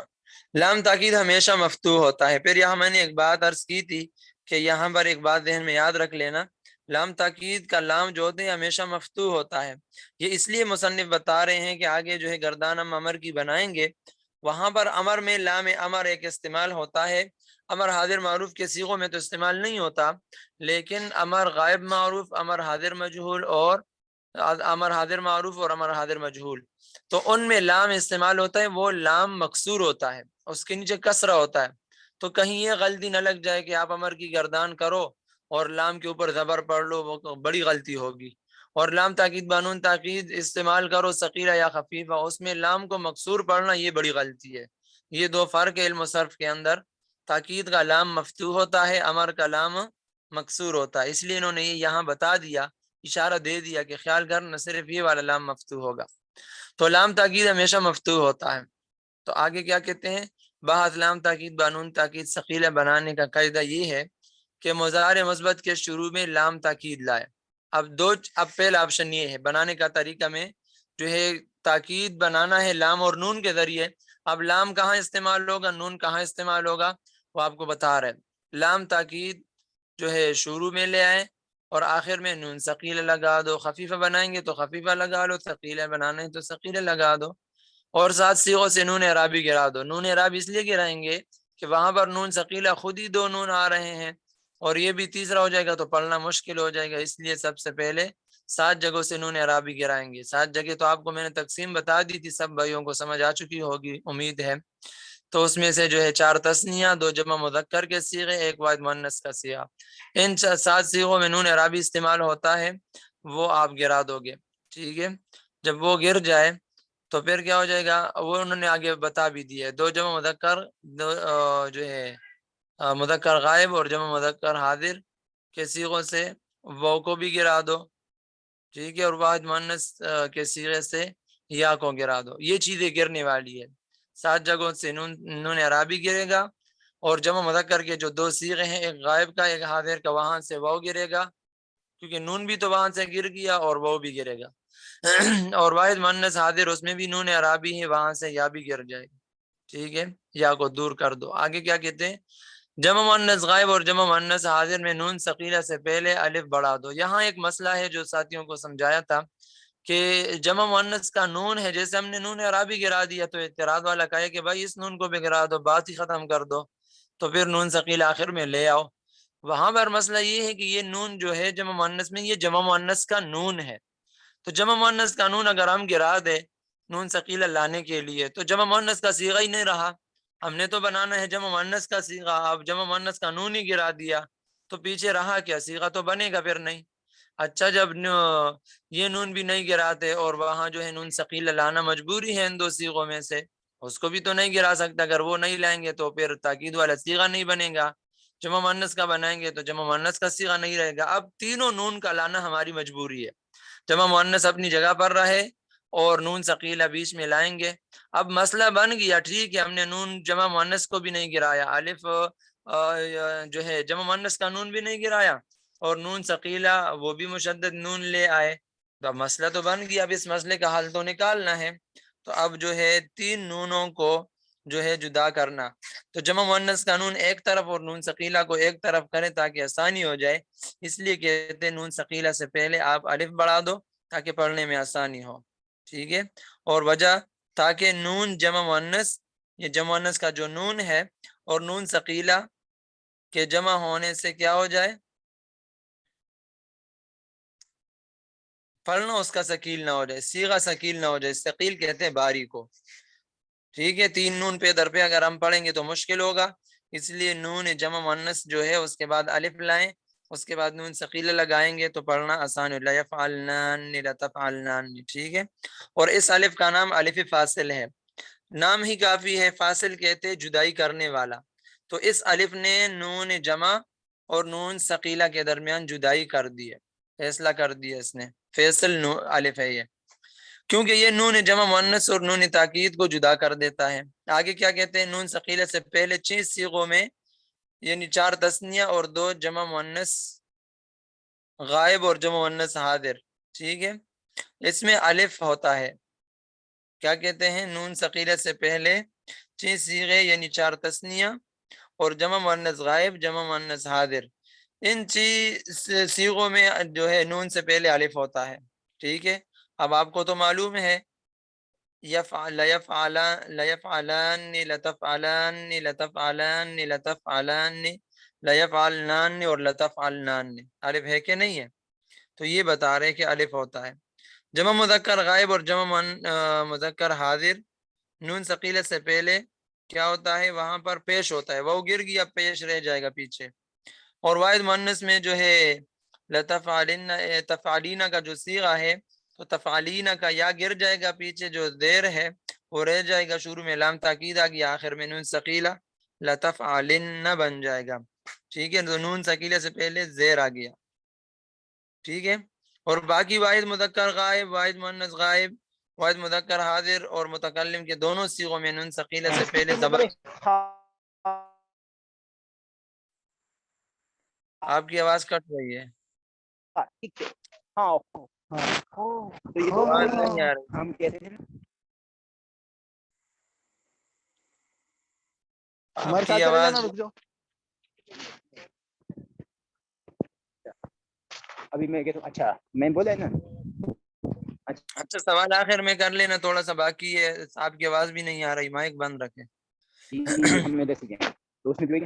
لام تاکید ہمیشہ مفتوح ہوتا ہے. پھر یہاں میں نے ایک بات عرض کی تھی کہ یہاں پر ایک بات ذہن میں یاد رکھ لینا، لام تاکید کا لام جو ہوتے ہیں ہمیشہ مفتوح ہوتا ہے. یہ اس لیے مصنف بتا رہے ہیں کہ آگے جو ہے گردان ہم امر کی بنائیں گے، وہاں پر امر میں لام امر ایک استعمال ہوتا ہے. امر حاضر معروف کے صیغوں میں تو استعمال نہیں ہوتا، لیکن امر غائب معروف، امر حاضر مجہول، اور امر حاضر معروف اور امر حاضر مجہول، تو ان میں لام استعمال ہوتا ہے. وہ لام مکسور ہوتا ہے، اس کے نیچے کسرہ ہوتا ہے. تو کہیں یہ غلطی نہ لگ جائے کہ آپ امر کی گردان کرو اور لام کے اوپر زبر پڑھ لو، وہ بڑی غلطی ہوگی. اور لام تاکید بانون تاکید استعمال کرو ثقیلہ یا خفیفہ، اس میں لام کو مکسور پڑھنا یہ بڑی غلطی ہے. یہ دو فرق ہے علم و صرف کے اندر. تاکید کا لام مفتوح ہوتا ہے، امر کا لام مکسور ہوتا ہے. اس لیے انہوں نے یہ یہاں بتا دیا، اشارہ دے دیا کہ خیال کرنا صرف یہ والا لام مفتوح ہوگا. تو لام تاکید ہمیشہ مفتوح ہوتا ہے. تو آگے کیا کہتے ہیں؟ بحث لام تاکید بانون تاکید ثقیلہ بنانے کا قاعدہ یہ ہے کہ مضارع مثبت کے شروع میں لام تاکید لائے. اب پہلا آپشن یہ ہے بنانے کا طریقہ میں جو ہے تاکید بنانا ہے لام اور نون کے ذریعے. اب لام کہاں استعمال ہوگا، نون کہاں استعمال ہوگا، وہ آپ کو بتا رہے. لام تاکید جو ہے شروع میں لے آئے اور آخر میں نون ثقیلہ لگا دو. خفیفہ بنائیں گے تو خفیفہ لگا لو، ثقیلہ بنانا ہے تو ثقیلہ لگا دو، اور ساتھ صیغوں سے نون اعرابی گرا دو. نون اعرابی اس لیے گرائیں گے کہ وہاں پر نون ثقیلہ خود ہی دو نون آ رہے ہیں، اور یہ بھی تیسرا ہو جائے گا تو پڑھنا مشکل ہو جائے گا. اس لیے سب سے پہلے 7 جگہوں سے نون اعرابی گرائیں گے. 7 جگہ تو آپ کو میں نے تقسیم بتا دی تھی، سب بھائیوں کو سمجھ آ چکی ہوگی امید ہے. تو اس میں سے جو ہے 4 تثنیہ، 2 جمع مذکر کے صیغے، 1 واحد مؤنث کا صیغہ. ان 7 صیغوں میں نون اعرابی استعمال ہوتا ہے، وہ آپ گرا دو گے. ٹھیک ہے، جب وہ گر جائے تو پھر کیا ہو جائے گا، وہ انہوں نے آگے بتا بھی دیا ہے. 2 جمع مذکر جو ہے مذکر غائب اور جمع مذکر حاضر کے صیغوں سے وہ کو بھی گرا دو. ٹھیک ہے، اور واحد مؤنث کے صیغے سے یا کو گرا دو. یہ چیزیں گرنے والی ہے. 7 جگہوں سے نون اعرابی گرے گا، اور جمع مذکر کے جو 2 صیغے ہیں، ایک غائب کا ایک حاضر کا، وہاں سے واو گرے گا کیونکہ نون بھی تو وہاں سے گر گیا اور واو بھی گرے گا. اور واحد مؤنث حاضر اس میں بھی نون اعرابی ہے، وہاں سے یا بھی گر جائے گا. ٹھیک ہے، یا کو دور کر دو. آگے کیا کہتے ہیں؟ جمع مؤنث غائب اور جمع مؤنث حاضر میں نون ثقیلہ سے پہلے الف بڑھا دو. یہاں ایک مسئلہ ہے جو ساتھیوں کو سمجھایا تھا کہ جمع مؤنث کا نون ہے، جیسے ہم نے نون اعرابی گرا دیا تو اعتراض والا کہے کہ بھائی اس نون کو بھی گرا دو، بات ہی ختم کر دو، تو پھر نون ثقیلہ آخر میں لے آؤ. وہاں پر مسئلہ یہ ہے کہ یہ نون جو ہے جمع مؤنث میں، یہ جمع مؤنث کا نون ہے. تو جمع مؤنث کا نون اگر ہم گرا دے نون ثقیلہ لانے کے لیے تو جمع مؤنث کا صیغہ ہی نہیں رہا. ہم نے تو بنانا ہے جمع مؤنث کا صیغہ، اب جمع مؤنث کا نون ہی گرا دیا تو پیچھے رہا کیا؟ صیغہ تو بنے گا پھر نہیں. اچھا، جب یہ نون بھی نہیں گراتے اور وہاں جو ہے نون ثقیلہ لانا مجبوری ہے ان 2 صیغوں میں سے، اس کو بھی تو نہیں گرا سکتا. اگر وہ نہیں لائیں گے تو پھر تاکید والا صیغہ نہیں بنے گا. جمع مؤنث کا بنائیں گے تو جمع مؤنث کا صیغہ نہیں رہے گا. اب تینوں نون کا لانا ہماری مجبوری ہے. جمع مؤنث اپنی جگہ پر رہے اور نون ثقیلہ بیچ میں لائیں گے. اب مسئلہ بن گیا، ٹھیک ہے، ہم نے نون جمع مؤنث کو بھی نہیں گرایا، الف جو ہے جمع مؤنث کا نون بھی نہیں گرایا، اور نون ثقیلہ وہ بھی مشدد نون لے آئے. تو اب مسئلہ تو بن گیا، اب اس مسئلے کا حل تو نکالنا ہے. تو اب جو ہے 3 نونوں کو جو ہے جدا کرنا. تو جمع مؤنث کا نون ایک طرف اور نون ثقیلہ کو ایک طرف کریں تاکہ آسانی ہو جائے. اس لیے کہتے ہیں نون ثقیلہ سے پہلے آپ الف بڑھا دو تاکہ پڑھنے میں آسانی ہو. ٹھیک ہے، اور وجہ تاکہ نون جمع مؤنث، یہ جمع مؤنث کا جو نون ہے اور نون ثقیلہ کے جمع ہونے سے کیا ہو جائے، پڑھنا اس کا ثقیل نہ ہو جائے، صیغہ ثقیل نہ ہو جائے. ثقیل کہتے ہیں باری کو. ٹھیک ہے، 3 نون پہ در پہ اگر ہم پڑھیں گے تو مشکل ہوگا، اس لیے نون جمع مؤنث جو ہے اس کے بعد الف لائیں، اس کے بعد نون ثقیلہ لگائیں گے تو پڑھنا آسان ہو جائے. یفعلنان لتفعلنان. ٹھیک ہے، اور اس الف کا نام الف فاصل ہے. نام ہی کافی ہے، فاصل کہتے ہیں جدائی کرنے والا، تو اس الف نے نون جمع اور نون ثقیلہ کے درمیان جدائی کر دی ہے، فیصلہ کر دیا اس نے، فیصل الف ہے یہ، کیونکہ یہ نون جمع مؤنث اور نون تاکید کو جدا کر دیتا ہے۔ آگے کیا کہتے ہیں، نون ثقیلہ سے پہلے 6 صیغوں میں یعنی 4 تثنیہ اور 2 جمع مؤنث غائب اور جمع مؤنث حاضر، ٹھیک ہے، اس میں الف ہوتا ہے۔ کیا کہتے ہیں، نون ثقیلہ سے پہلے 6 صیغے یعنی 4 تثنیہ اور جمع مؤنث غائب جمع مؤنث حاضر، ان 6 صیغوں میں جو ہے نون سے پہلے الف ہوتا ہے، ٹھیک ہے۔ اب آپ کو تو معلوم ہے لیفعلان لیفعلنان اور لتفعلنان، الف ہے کہ نہیں ہے، تو یہ بتا رہے کہ الف ہوتا ہے۔ جمع مذکر غائب اور جمع مذکر حاضر نون ثقیلہ سے پہلے کیا ہوتا ہے، وہاں پر پیش ہوتا ہے، وہ گر گیا پیش رہ جائے گا پیچھے، اور واحد مؤنث میں جو ہے لتفعلن تفعلین کا جو صیغہ ہے تو تفعلین کا یا گر جائے گا پیچھے، جو دیر ہے وہ رہ جائے گا، شروع میں لام تاکید آ گیا، آخر میں نون ثقیلہ لتفعلن بن جائے گا، ٹھیک ہے، تو نون ثقیلہ سے پہلے زیر آ گیا، ٹھیک ہے۔ اور باقی واحد مذکر غائب، واحد مؤنث غائب، واحد مذکر حاضر اور متکلم کے دونوں صیغوں میں نون ثقیلہ سے پہلے زبر۔ آپ کی آواز کٹ رہی ہے، آواز نہیں آ رہی، آپ کی آواز ابھی میں کہتا ہوں، اچھا میں بولا نا، اچھا سوال آخر میں کر لینا، تھوڑا سا باقی ہے، آپ کی آواز بھی نہیں آ رہی، مائک بند رکھیں، ہم میں 10 سیکنڈ تو اس میں جو مائک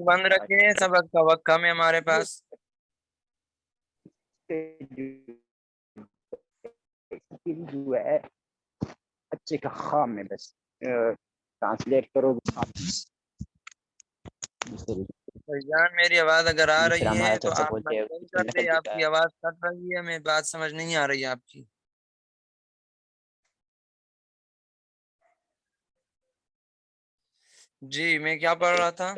بند رکھیں، سبق کا وقت کم ہے ہمارے پاس۔ جو ہے اچھے کا خام میں بس ٹرانسلیٹ کرو۔ جان میری آواز اگر آ رہی اسلام ہے ہمارا تو چرچا آپ بولتے ہیں، مائک بند کر دیں، آپ کی آواز کٹ رہی ہے، میں بات سمجھ نہیں آ رہی ہے آپ کی۔ جی میں کیا پڑھ رہا تھا،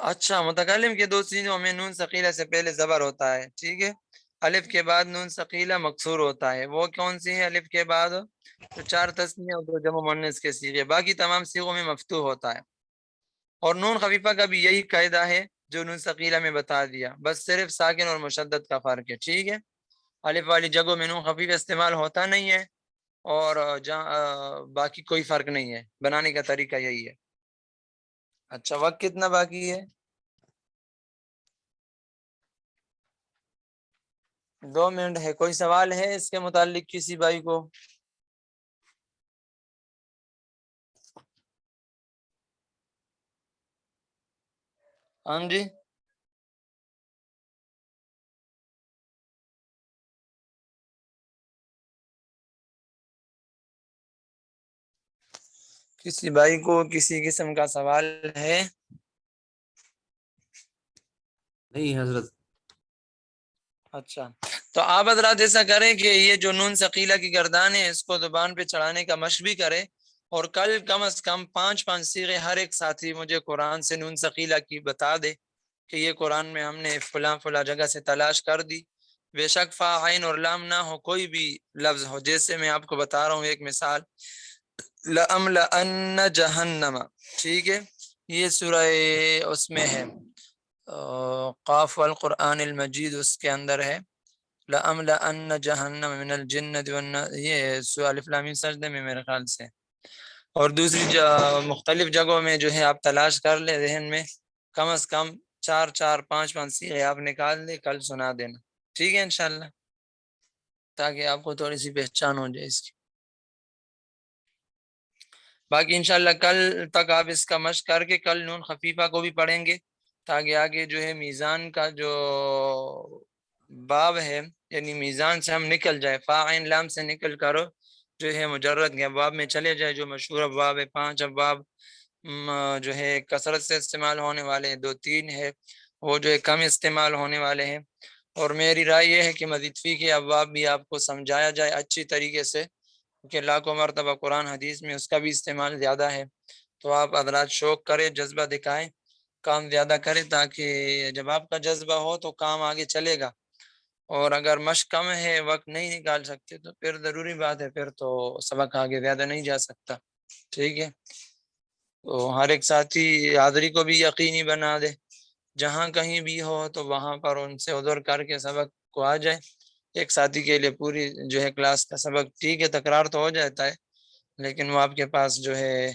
اچھا متکلم کے 2 چیزوں میں نون ثقیلہ سے پہلے زبر ہوتا ہے، ٹھیک ہے، الف کے بعد نون ثقیلہ مکسور ہوتا ہے، وہ کون سی ہے، الف کے بعد تو 4 تثنیہ اور 2 جمع مؤنث کے صیغے، باقی تمام صیغوں میں مفتوح ہوتا ہے، اور نون خفیفہ کا بھی یہی قاعدہ ہے جو نون ثقیلہ میں بتا دیا، بس صرف ساکن اور مشدد کا فرق ہے، ٹھیک ہے، الف والی جگہوں میں نون خفیف استعمال ہوتا نہیں ہے، اور باقی کوئی فرق نہیں ہے، بنانے کا طریقہ یہی ہے۔ اچھا وقت کتنا باقی ہے، 2 منٹ ہے، کوئی سوال ہے اس کے متعلق کسی بھائی کو؟ ہاں جی، کسی بھائی کو کسی قسم کا سوال ہے؟ نہیں حضرت۔ اچھا تو آپ حضرات ایسا کریں کہ یہ جو نون ثقیلہ کی گردان ہے اس کو زبان پہ چڑھانے کا مشق بھی کرے، اور کل کم از کم 5 صیغے ہر ایک ساتھی مجھے قرآن سے نون ثقیلہ کی بتا دے کہ یہ قرآن میں ہم نے فلاں جگہ سے تلاش کر دی، بے شک فا عین اور لام نہ ہو، کوئی بھی لفظ ہو، جیسے میں آپ کو بتا رہا ہوں ایک مثال، لَأَمْلَأَنَّ جَهَنَّمَ، ٹھیک ہے، یہ سورہ اس میں ہے قاف والقرآن المجید، اس کے اندر ہے لَأَمْلَأَنَّ جَهَنَّمَ مِنَ الْجِنَّةِ وَالنَّاسِ، یہ سورہ الف لام میم سجدے میں میرے خیال سے، اور دوسری مختلف جگہوں میں جو ہے آپ تلاش کر لیں ذہن میں، کم از کم 4 5 صیغے آپ نکال دیں، کل سنا دینا، ٹھیک ہے انشاءاللہ، تاکہ آپ کو تھوڑی سی پہچان ہو جائے اس کی۔ باقی انشاءاللہ کل تک آپ اس کا مشق کر کے کل نون خفیفہ کو بھی پڑھیں گے، تاکہ آگے جو ہے میزان کا جو باب ہے، یعنی میزان سے ہم نکل جائے، فا عین لام سے نکل کرو جو ہے مجرد کے ابواب میں چلے جائے، جو مشہور ابواب ہے 5 ابواب جو ہے کثرت سے استعمال ہونے والے ہیں، 2-3 ہے وہ جو ہے کم استعمال ہونے والے ہیں. اور میری رائے یہ ہے کہ مزید فی کے ابواب بھی آپ کو سمجھایا جائے اچھی طریقے سے، کہ لاکھوں مرتبہ قرآن حدیث میں اس کا بھی استعمال زیادہ ہے. تو آپ حضرات شوق کریں، جذبہ دکھائیں، کام زیادہ کریں، تاکہ جب آپ کا جذبہ ہو تو کام آگے چلے گا. اور اگر مشق کم ہے، وقت نہیں نکال سکتے، تو پھر ضروری بات ہے، پھر تو سبق آگے زیادہ نہیں جا سکتا. ٹھیک ہے، تو ہر ایک ساتھی حاضری کو بھی یقینی بنا دے، جہاں کہیں بھی ہو تو وہاں پر ان سے عذر کر کے سبق کو آ جائے. ایک ساتھی کے لیے پوری جو ہے کلاس کا سبق ٹھیک ہے، تکرار تو ہو جاتا ہے، لیکن وہ آپ کے پاس جو ہے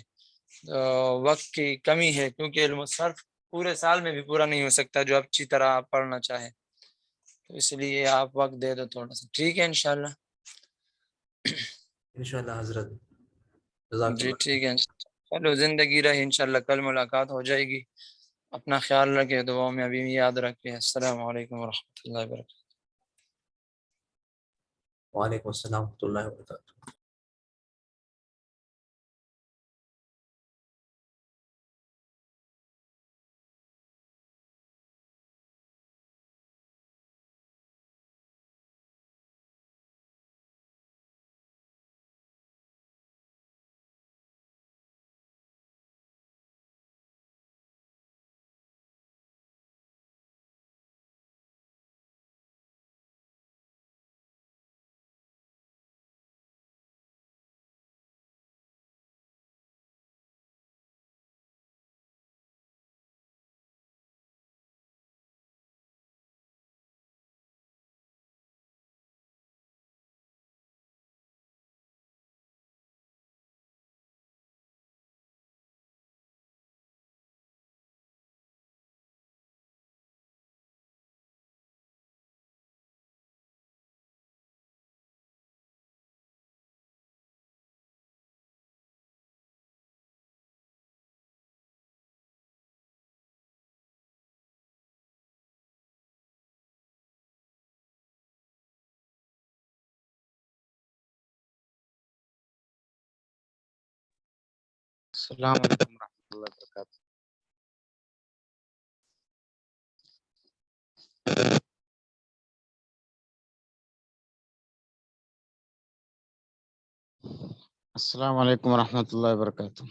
وقت کی کمی ہے، کیونکہ علم الصرف پورے سال میں بھی پورا نہیں ہو سکتا جو اچھی طرح آپ پڑھنا چاہیں. تو اس لیے آپ وقت دے دو تھوڑا سا. ٹھیک ہے انشاءاللہ. انشاءاللہ حضرت، جزاک جی اللہ. ٹھیک ہے، چلو زندگی رہے انشاءاللہ کل ملاقات ہو جائے گی. اپنا خیال رکھے، دعاؤں میں ابھی یاد رکھے. السلام علیکم ورحمۃ اللہ وبرکاتہ. وعلیکم السلام ورحمۃ اللہ وبرکاتہ. السلام علیکم ورحمۃ اللہ وبرکاتہ. السلام علیکم ورحمۃ اللہ وبرکاتہ.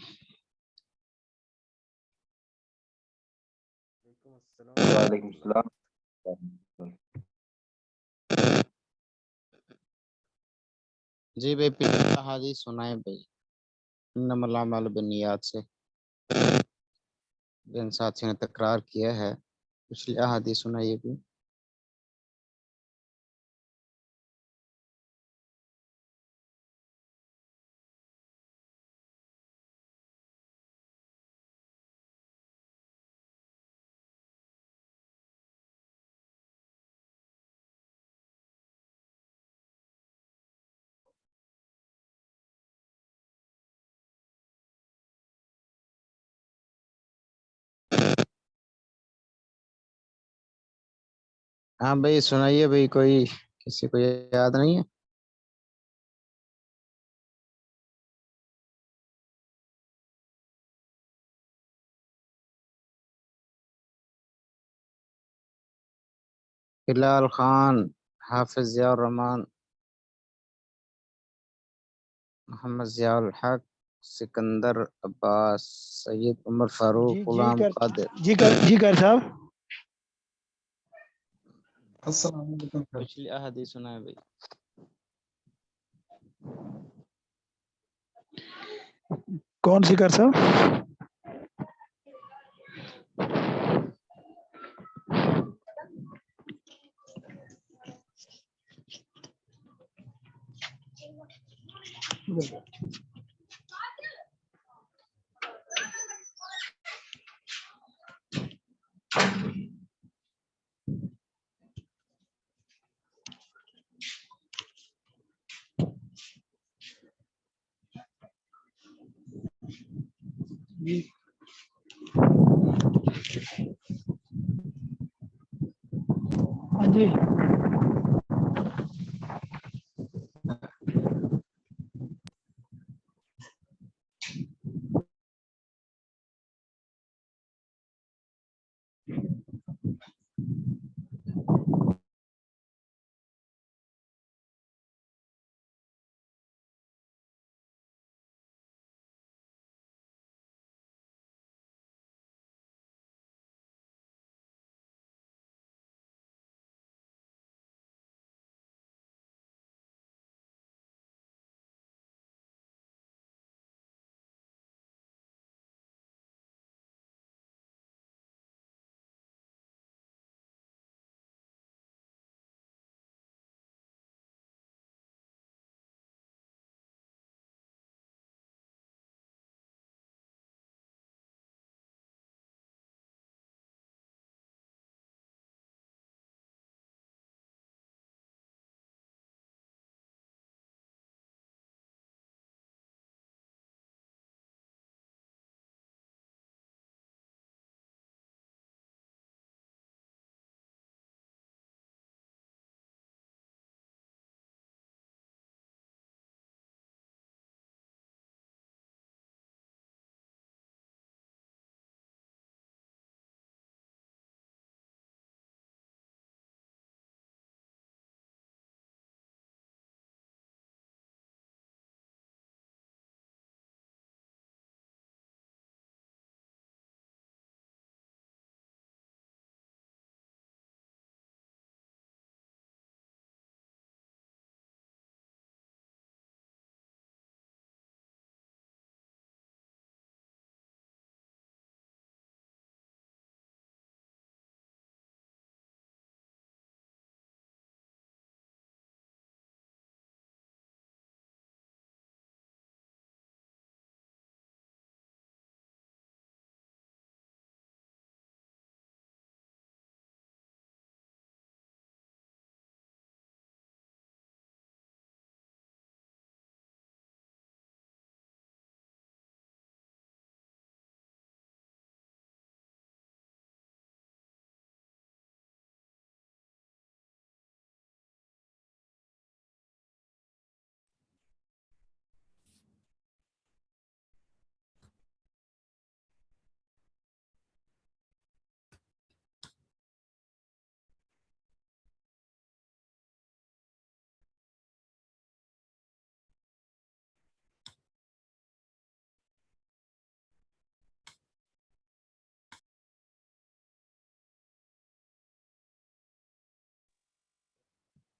وعلیکم السلام. جی بھائی، پچھلا حدیث سنائیں بھائی، انما الاعمال بالنیات سے. جن ساتھیوں نے تکرار کیا ہے پچھلی احادیث سنائیے بھی. ہاں بھائی سنائیے بھائی، کوئی کسی کو یاد نہیں ہے؟ ہلال خان، حافظ ضیاء الرحمان، محمد ضیاء الحق، سکندر عباس، سید عمر فاروق، غلام قادر. جی کر صاحب. پچھلی احادیث سنائیں بھائی. کون سی کر صاحب؟ جی ہاں جی.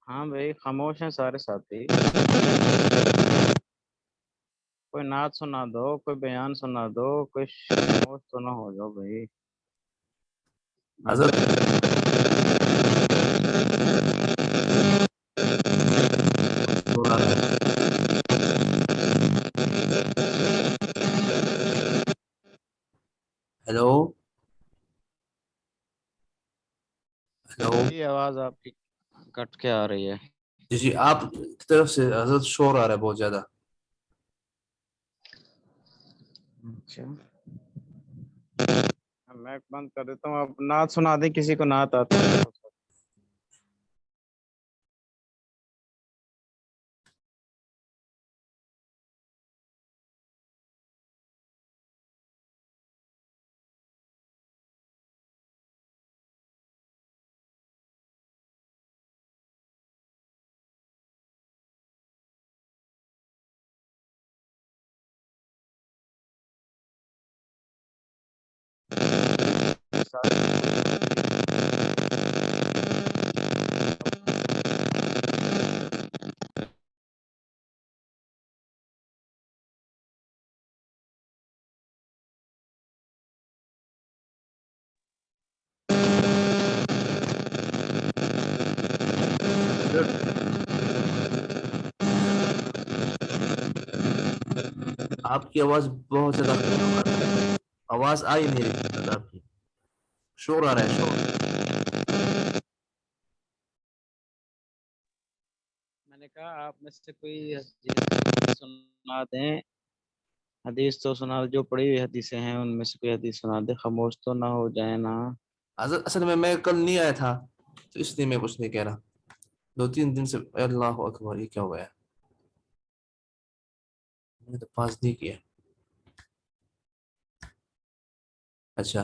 ہاں بھائی خاموش ہیں سارے ساتھی. کوئی نعت سنا دو، کوئی بیان سنا دو، کوئی خاموش تو نہ ہو جاؤ بھائی. حضرت ہیلو ہیلو. جی آواز آپ کی کٹ کے آ رہی ہے. جی جی آپ کی طرف سے حضرت شور آ رہا ہے بہت زیادہ. اچھا میں بند کر دیتا ہوں. آپ نعت سنا دیں، کسی کو نعت آتی ہے. آپ کی آواز بہت زیادہ آواز آ ہی نہیں رہی حضرت آپ کی. شور آ رہا ہے شور. میں نے کہا آپ میں سے کوئی حدیث سنا دیں. حدیث تو سنا، جو پڑھی ہوئی حدیثیں ہیں ان میں سے کوئی حدیث سنا دے. خاموش تو نہ ہو جائے نا. حضرت اصل میں کل نہیں آیا تھا تو اس لیے میں کچھ نہیں کہہ رہا. 2-3 دن سے اللہ اکبر یہ کیا ہوا ہے. میں نے تو پاس نہیں کیا. اچھا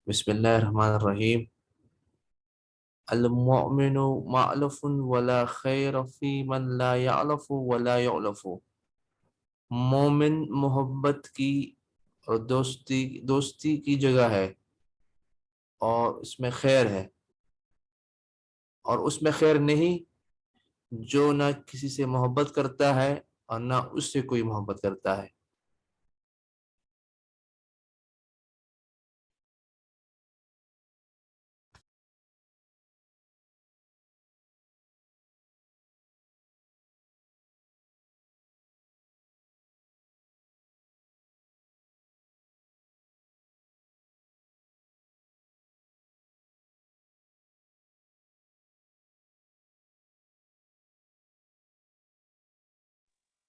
بسم اللہ الرحمن الرحیم. المؤمن مألف ولا خیر فی من لا یعلف ولا یعلف. مومن محبت کی اور دوستی کی جگہ ہے اور اس میں خیر ہے، اور اس میں خیر نہیں جو نہ کسی سے محبت کرتا ہے اور نہ اس سے کوئی محبت کرتا ہے.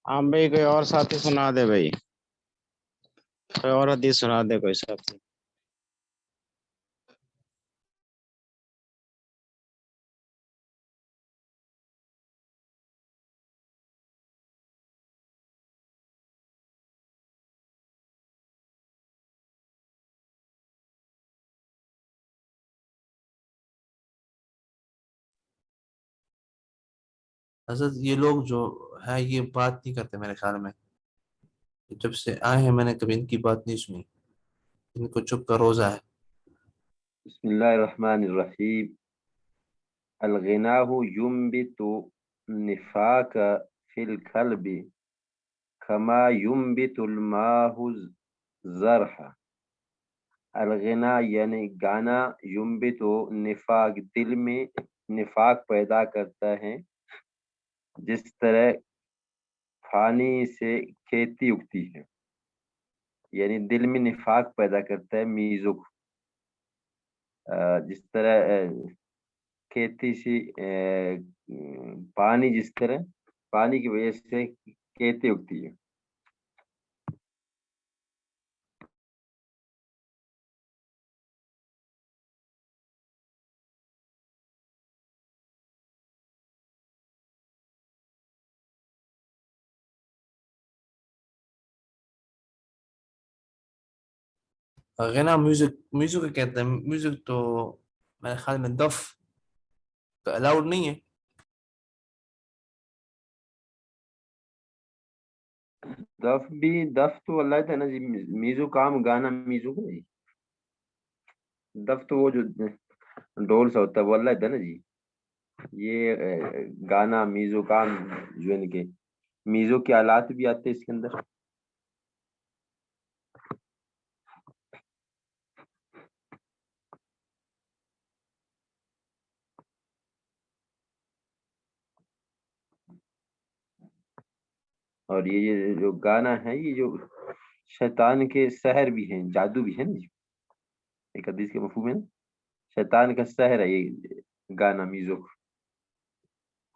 ہاں بھائی کوئی اور ساتھی سنا دے بھائی، کوئی اور حدیث سنا دے کوئی ساتھی. حضرت یہ لوگ جو ہے یہ بات نہیں کرتے میرے خیال میں، جب سے آئے ہیں میں نے کبھی ان کی بات نہیں سنی. ان کو چپ کا روزہ ہے. بسم اللہ الرحمن الرحیم. الغناء ينبت النفاق في القلب كما ينبت الماء الزرع. الغنا یعنی گانا، ينبت نفاق دل میں نفاق پیدا کرتا ہے، جس طرح پانی سے کھیتی اگتی ہے. یعنی دل میں نفاق پیدا کرتا ہے میزک، جس طرح کھیتی سے پانی، جس طرح پانی کی وجہ سے کھیتی اگتی ہے. غنا میوزک کا کہتے ہیں. میوزک تو میرے خیال میں دف الاؤڈ نہیں ہے. دف تو اللہ تھا نا جی. میزو کام گانا میزو ہے جی. دف تو وہ جو ڈول سا ہوتا ہے وہ اللہ تھا نا جی. یہ گانا میزو کام جو ان کے میزو کے آلات بھی آتے اس کے اندر. اور یہ جو گانا ہے یہ جو شیطان کے سحر بھی ہیں، جادو بھی ہے نا جی. ایک حدیث کے مفہوم ہے نا، شیطان کا سحر ہے یہ گانا میزو.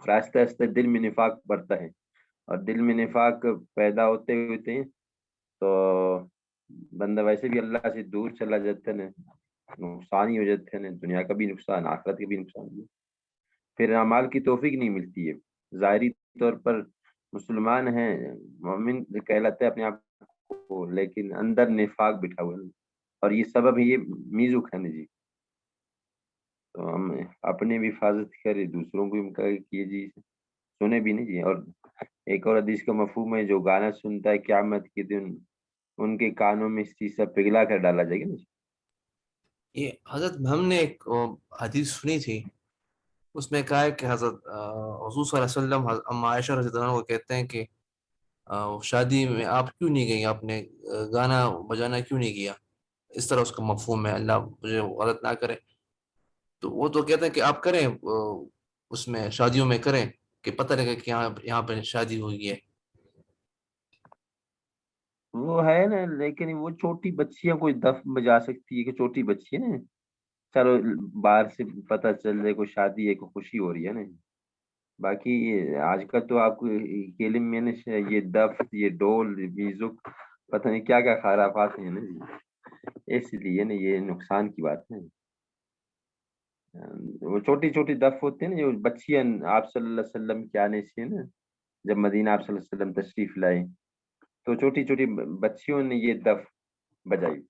آہستہ آہستہ دل میں نفاق بڑھتا ہے، اور دل میں نفاق پیدا ہوتے ہوتے ہیں تو بندہ ویسے بھی اللہ سے دور چلا جاتا ہے، نقصان ہی ہو جاتا ہے، دنیا کا بھی نقصان، آخرت کا بھی نقصان. پھر اعمال کی توفیق نہیں ملتی ہے. ظاہری طور پر مسلمان ہیں، مومن کہلاتے ہیں اپنے آپ کو، لیکن اندر نفاق بٹھا ہوا ہے، اور یہ سبب یہ میزو کھانے جی. تو ہم اپنے بھی حفاظت کرے، دوسروں کو بھی کیے جی، سنے بھی نہیں جی. اور ایک اور حدیث کا مفہوم ہے جو گانا سنتا ہے قیامت کے دن ان کے کانوں میں سیسا پگھلا کر ڈالا جائے گا. یہ حضرت ہم نے ایک حدیث سنی تھی، اس میں کہا ہے کہ حضرت حضور صلی اللہ علیہ وسلم ام عائشہ رضی اللہ عنہ کو کہتے ہیں کہ شادی میں آپ کیوں نہیں گئی، آپ نے گانا بجانا کیوں نہیں کیا. اس طرح اس کا مفہوم ہے، اللہ مجھے غلط نہ کرے. تو وہ تو کہتے ہیں کہ آپ کریں، اس میں شادیوں میں کریں کہ پتہ لگے کہ یہاں پہ شادی ہوئی ہے. وہ ہے نا، لیکن وہ چھوٹی بچیاں کوئی دف بجا سکتی ہے کہ چھوٹی بچی ہے نا، چلو باہر سے پتہ چل جائے کوئی شادی ہے، کوئی خوشی ہو رہی ہے نا. باقی آج کل تو آپ کو علم میں یہ دف، یہ ڈول، میوزک، پتہ نہیں کیا کیا خرافات ہیں نا جی. اس لیے نا یہ نقصان کی بات ہے. وہ چھوٹی چھوٹی دف ہوتے ہیں نا جو بچیاں آپ صلی اللہ علیہ وسلم کے آنے سے نا، جب مدینہ آپ صلی اللہ علیہ وسلم تشریف لائے تو چھوٹی چھوٹی بچیوں نے یہ دف بجائی.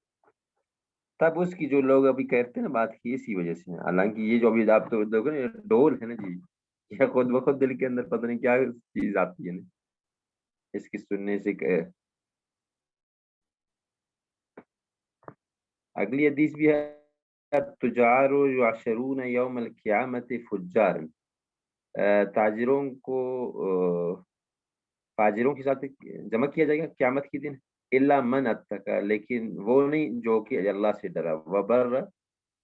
تب اس کی جو لوگ ابھی کرتے ہیں نا بات کی اسی وجہ سے، حالانکہ یہ جو ابھی آپ تو دیکھو نا ڈول ہے نا جی، یہ خود بخود دل کے اندر پتہ نہیں کیا چیز آتی ہے نا اس کی سننے سے اگلی حدیث بھی ہے تجار یعشرون یوم القیامت فجار، تاجروں کو فاجروں کے ساتھ جمع کیا جائے گا قیامت کے دن، الا من اتقى، لیکن وہ نہیں جو کہ اللہ سے ڈرا، وبر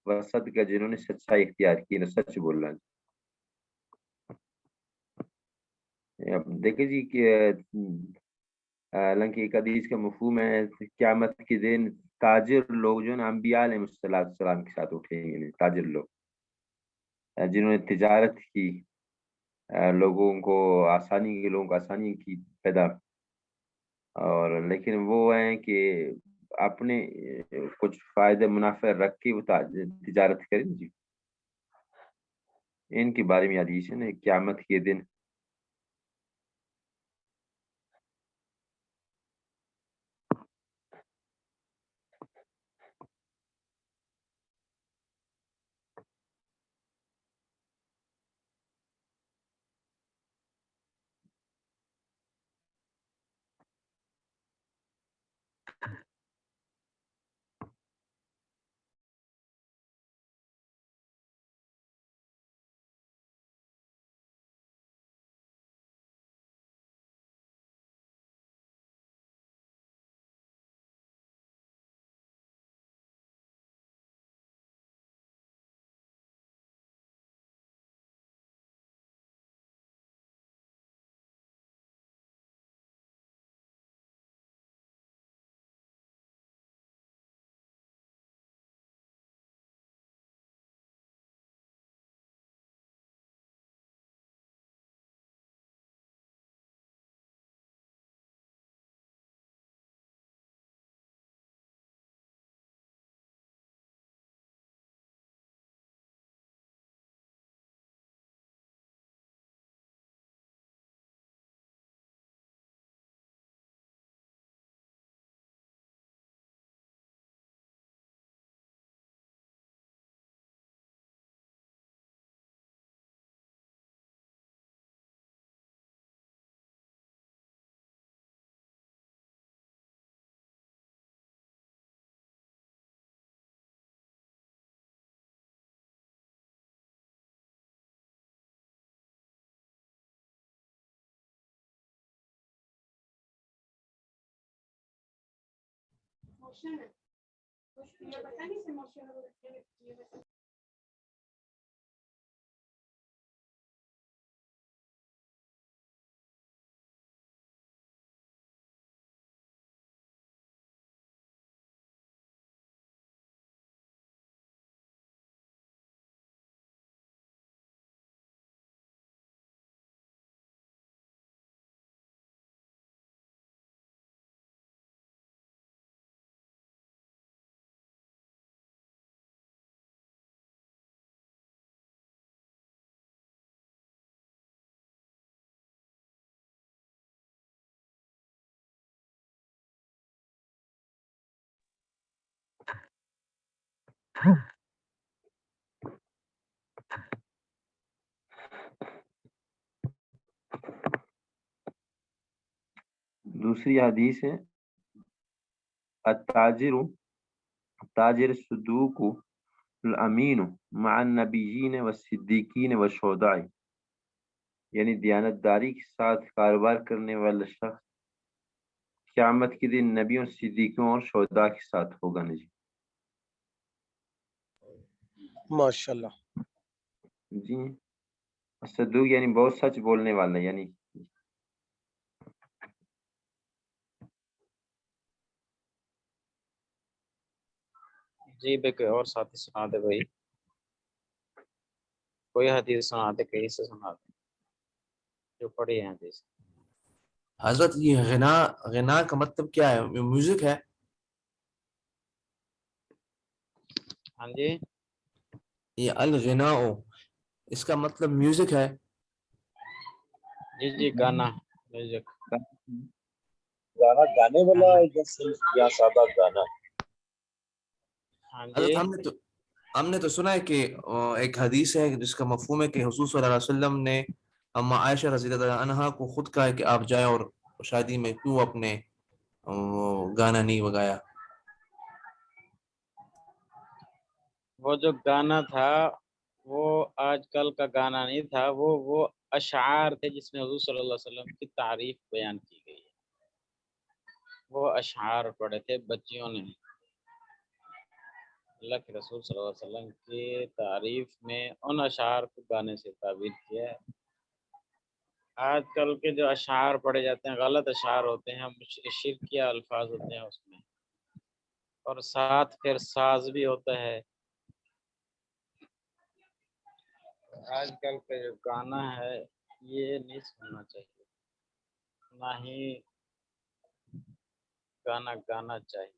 وصدق، جنہوں نے سچائی اختیار کی نا سچ بولنا۔ اب دیکھیں جی کہ حالانکہ ایک حدیث کا مفہوم ہے قیامت کے دن تاجر لوگ جو ہے نا انبیاء علیہ السلام کے ساتھ اٹھیں گے، تاجر لوگ جنہوں نے تجارت کی، لوگوں کو آسانی کی پیدا، اور لیکن وہ ہیں کہ اپنے کچھ فائدے منافع رکھ کے وہ تجارت کریں جی، ان کے بارے میں حدیث ہے نا قیامت کے دن۔ دوسری حدیث ہے تاجر صدوق الامین مع النبیین والصدیقین والشہداء، یعنی دیانت داری کے ساتھ کاروبار کرنے والا شخص قیامت کے دن نبیوں، صدیقوں اور شہداء کے ساتھ ہوگا نا جی۔ ماشاءاللہ جی صدوق یعنی بہت سچ بولنے والا، یعنی جی بے کوئی اور ساتھی سنا دے بھائی، کوئی حدیث سنا دے، کہیں سے سنا دے جو پڑھی ہے حدیث۔ حضرت یہ غنا کا مطلب کیا ہے؟ میوزک ہے؟ ہاں جی یہ الغناء اس کا مطلب میوزک ہے؟ جی گانا، میوزک، گانا گانے والا گانا۔ یا سادہ گانا؟ ہاں جی حضرت ہم نے تو سنا ہے کہ ایک حدیث ہے جس کا مفہوم ہے کہ حضور صلی اللہ علیہ وسلم نے اما عائشہ رضی اللہ عنہا کو خود کہا ہے کہ آپ جائیں اور شادی میں کیوں اپنے گانا نہیں بگایا. وہ جو گانا تھا وہ آج کل کا گانا نہیں تھا، وہ اشعار تھے جس میں حضور صلی اللہ علیہ وسلم کی تعریف بیان کی گئی ہے. وہ اشعار پڑھے تھے بچیوں نے، اللہ کے رسول صلی اللہ علیہ وسلم کی تعریف میں ان اشعار کو گانے سے تعبیر کیا ہے. آج کل کے جو اشعار پڑھے جاتے ہیں غلط اشعار ہوتے ہیں، شرکیہ الفاظ ہوتے ہیں اس میں، اور ساتھ پھر ساز بھی ہوتا ہے. آج کل کا جو گانا ہے یہ نہیں سننا چاہیے، نہ ہی گانا گانا چاہیے.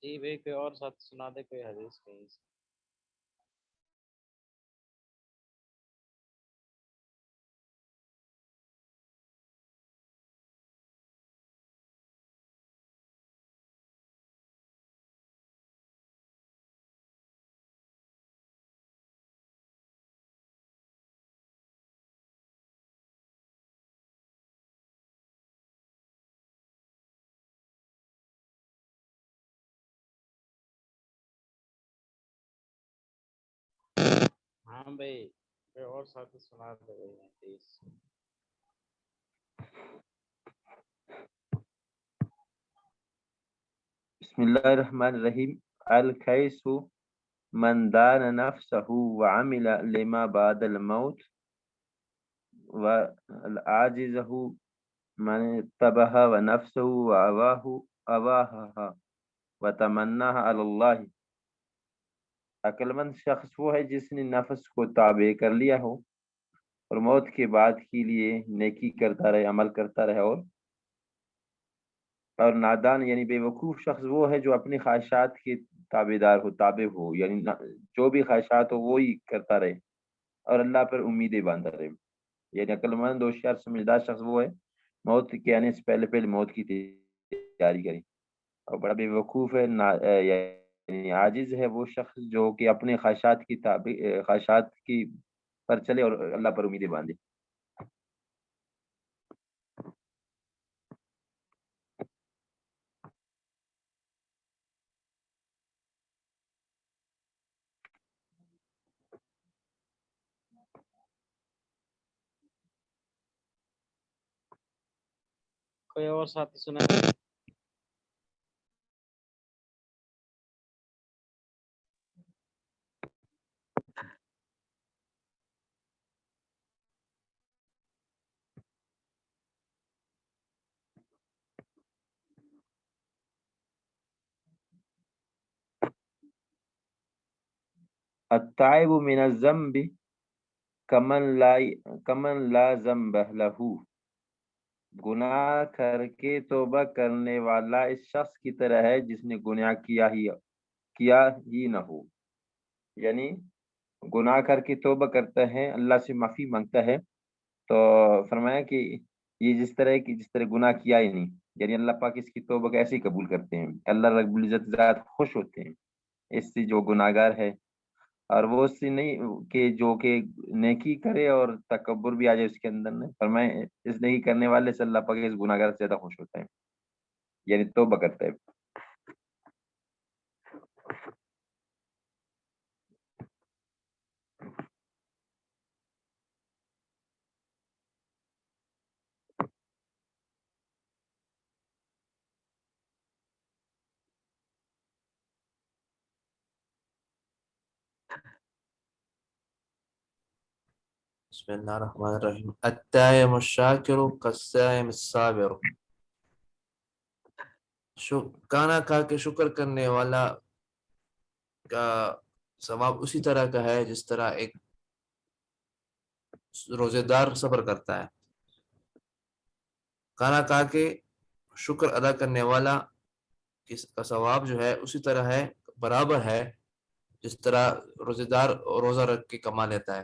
جی بھائی کوئی اور ساتھ سنا دے کوئی حدیث کہیں سے. ہاں بھائی کوئی اور ساتھ سنا دے بھائی حدیث. بسم اللہ الرحمن الرحیم. الخیس من دان نفسه وعمل لما بعد الموت والعاجزه من اتبه ونفسه وأواها وتمناها على اللہ. عقل مند شخص وہ ہے جس نے نفس کو تابع کر لیا ہو اور موت کے بعد کے لیے نیکی کرتا رہے، عمل کرتا رہے. اور نادان یعنی بے وقوف شخص وہ ہے جو اپنی خواہشات کے تابع ہو، یعنی جو بھی خواہشات ہو وہی کرتا رہے اور اللہ پر امیدیں باندھتا رہے. یعنی عقل مند ہوشیار سمجھدار شخص وہ ہے موت کے آنے سے پہلے موت کی تیاری کرے. اور بڑا بے وقوف ہے یعنی عاجز ہے وہ شخص جو کہ اپنے خواہشات کی پر چلے اور اللہ پر امیدیں باندھے. کوئی اور ساتھ سنا. التائب من الذنب کمن لا ذنب له. گناہ کر کے توبہ کرنے والا اس شخص کی طرح ہے جس نے گناہ کیا ہی نہ ہو. یعنی گناہ کر کے توبہ کرتا ہے، اللہ سے معافی مانگتا ہے، تو فرمایا کہ یہ جس طرح گناہ کیا ہی نہیں، یعنی اللہ پاک اس کی توبہ کو ایسے ہی قبول کرتے ہیں. اللہ رب العزت ذات خوش ہوتے ہیں اس سے جو گناہ گار ہے، اور وہ اس سے نہیں کہ جو کہ نیکی کرے اور تکبر بھی آ جائے اس کے اندر. نے فرمائے اس نیکی کرنے والے سے اللہ پاک اس گناہ گار سے زیادہ خوش ہوتا ہے، یعنی توبہ کرتا ہے. بسم اللہ الرحمن الرحیم. التائم الشاکر کالصائم الصابر. کھانا کھا کے شکر کرنے والا کا ثواب اسی طرح کا ہے جس طرح ایک روزے دار صبر کرتا ہے. کھانا کھا کے شکر ادا کرنے والا کا ثواب جو ہے اسی طرح ہے، برابر ہے جس طرح روزے دار روزہ رکھ کے کما لیتا ہے.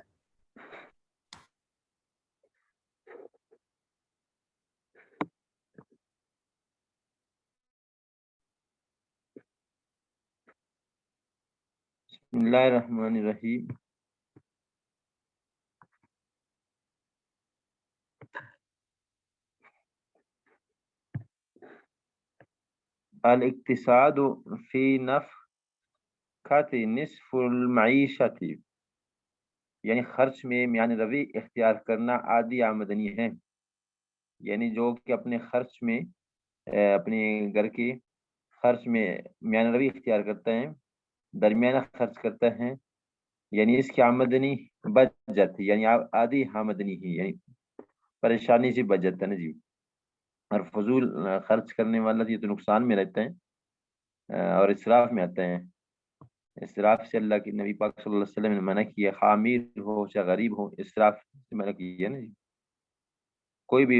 بسم اللہ الرحمن الرحیم. الاقتصاد فی نفقۃ نصف المعیشت، یعنی خرچ میں میان روی اختیار کرنا آدھی آمدنی ہے. یعنی جو کہ اپنے خرچ میں اپنے گھر کے خرچ میں میان روی اختیار کرتا ہے، درمیانہ خرچ کرتا ہے، یعنی اس کی آمدنی بچ جاتی، یعنی آدھی آمدنی ہی، یعنی پریشانی سے بچ جاتا ہے نا جی. اور فضول خرچ کرنے والا یہ تو نقصان میں رہتا ہے اور اسراف میں آتا ہے. اسراف سے اللہ کے نبی پاک صلی اللہ علیہ وسلم نے منع کیا، خامیر ہو چاہے غریب ہو، اسراف سے منع کیا نا جی. کوئی بھی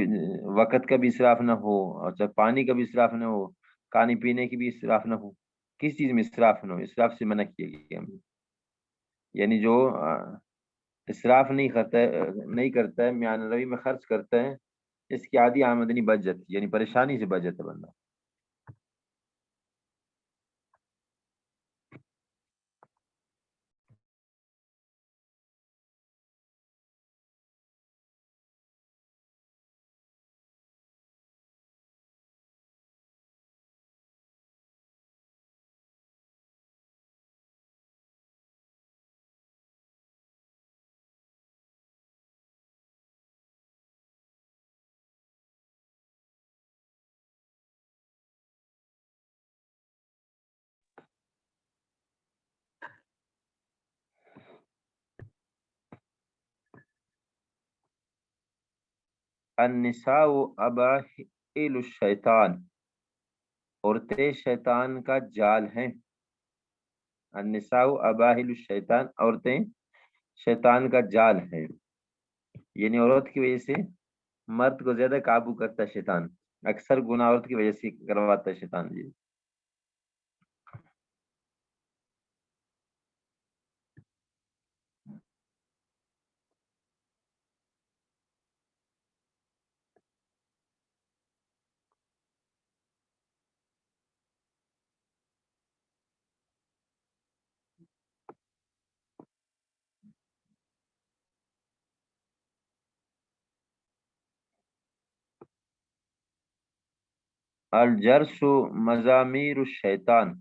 وقت کا بھی اسراف نہ ہو، اور چاہے پانی کا بھی اسراف نہ ہو، کھانے پینے کی بھی اسراف نہ ہو، کس چیز میں اسراف نہ ہو، اسراف سے منع کیا گیا. یعنی جو اسراف نہیں کرتا ہے، میان روی میں خرچ کرتا ہے، اس کی آدھی آمدنی بچ جاتی ہے، یعنی پریشانی سے بچ جاتا ہے بندہ. النساء اباحل الشیطان، عورتیں شیطان کا جال ہیں. النساء اباحل الشیطان، عورتیں شیطان کا جال ہیں. یعنی عورت کی وجہ سے مرد کو زیادہ قابو کرتا ہے شیطان، اکثر گناہ عورت کی وجہ سے کرواتا ہے شیطان جی. الجرس مزامیر الشیطان،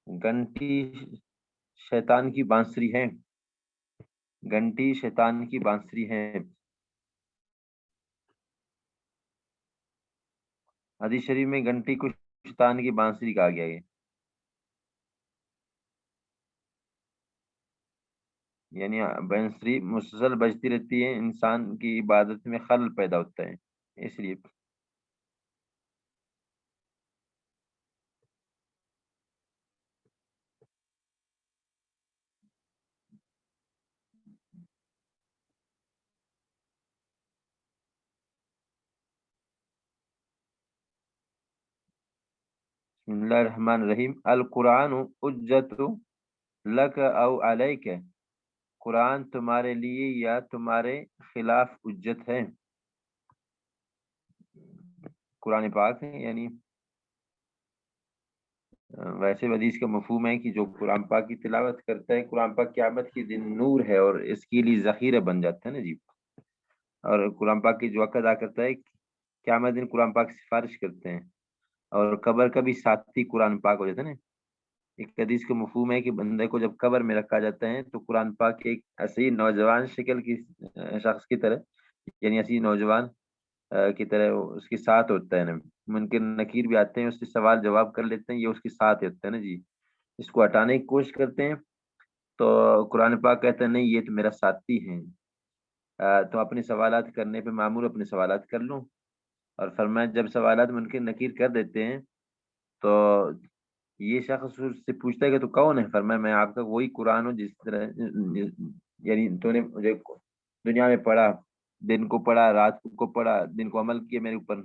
گھنٹی شیطان کی بانسری ہے، گھنٹی شیطان کی بانسری ہے. حدیث شریف میں گھنٹی کو شیطان کی بانسری کہا گیا ہے. یعنی بانسری مسلسل بجتی رہتی ہے، انسان کی عبادت میں خلل پیدا ہوتا ہے، اس لیے. بسم اللہ الرحمن الرحیم. القرآن حجت لک او علیک، قرآن تمہارے لیے یا تمہارے خلاف حجت ہے. قرآن پاک ہے، یعنی ویسے حدیث کا مفہوم ہے کہ جو قرآن پاک کی تلاوت کرتا ہے، قرآن پاک قیامت کے دن نور ہے اور اس کے لیے ذخیرہ بن جاتا ہے نا جی. اور قرآن پاک کی جو حق ادا کرتا ہے، قیامت دن قرآن پاک سفارش کرتے ہیں، اور قبر کا بھی ساتھی قرآن پاک ہو جاتا ہے نا. ایک حدیث کا مفہوم ہے کہ بندے کو جب قبر میں رکھا جاتا ہے تو قرآن پاک ایک ایسی نوجوان شکل کی شخص کی طرح، یعنی ایسی نوجوان کی طرح اس کے ساتھ ہوتا ہے نا. منکر نکیر بھی آتے ہیں، اس سے سوال جواب کر لیتے ہیں، یہ اس کے ساتھ ہوتا ہے نا جی. اس کو ہٹانے کی کوشش کرتے ہیں تو قرآن پاک کہتا ہے نہیں، یہ تو میرا ساتھی ہیں، تو اپنے سوالات کرنے پہ معمور اپنے سوالات کر لوں. اور فرمایا جب سوالات منکر نکیر کر دیتے ہیں تو یہ شخص اس سے پوچھتا ہے کہ تو کون ہے؟ فرمایا میں آپ کا وہی قرآن ہوں جس طرح یعنی تو نے مجھے دنیا میں پڑھا، دن کو پڑھا، رات کو پڑھا، دن کو عمل کیا میرے اوپر،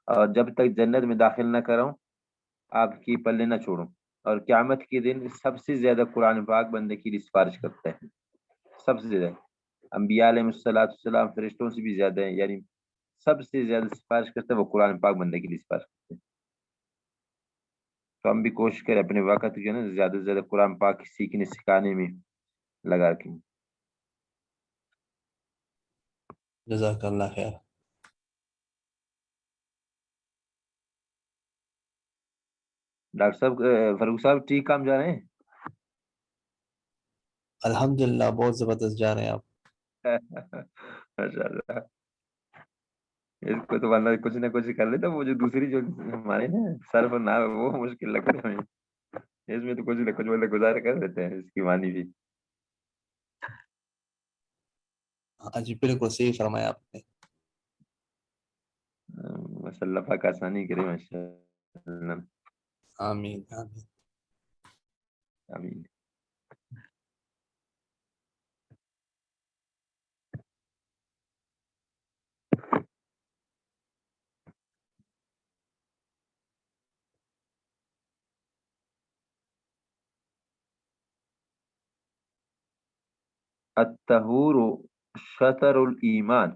اور جب تک جنت میں داخل نہ کراؤں آپ کی پلے نہ چھوڑوں. اور قیامت کے دن سب سے زیادہ قرآن پاک بندے کی سفارش کرتا ہے، سب سے زیادہ. انبیاء علیہ السلام فرشتوں سے بھی زیادہ ہے، یعنی سب سے زیادہ سفارش کرتا ہے وہ قرآن پاک بندے کے لیے سفارش کرتے ہیں. تو ہم بھی کوشش کریں اپنے وقت جو ہے نا زیادہ سے زیادہ قرآن پاک سیکھنے سکھانے میں لگا کے. جزاک اللہ خیر. ڈاکٹر صاحب فاروق صاحب ٹھیک کام جا رہے ہیں؟ الحمدللہ بہت زبردست جا رہے ہیں آپ. ماشاء اللہ. اس کو تو ورنہ کچھ نہ کچھ کر لیتا، وہ جو دوسری جو ہمارے نا صرف نہ وہ مشکل لگتا ہے ہمیں. اس میں تو کچھ نہ کچھ بولے گزارا کر دیتے ہیں اس کی معنی بھی. ہاں جی بالکل صحیح فرمایا آپ نے. ماشاء اللہ پاک آسانی کرے. ماشاء اللہ. آمین آمین. آمین. الطہور شطر الایمان،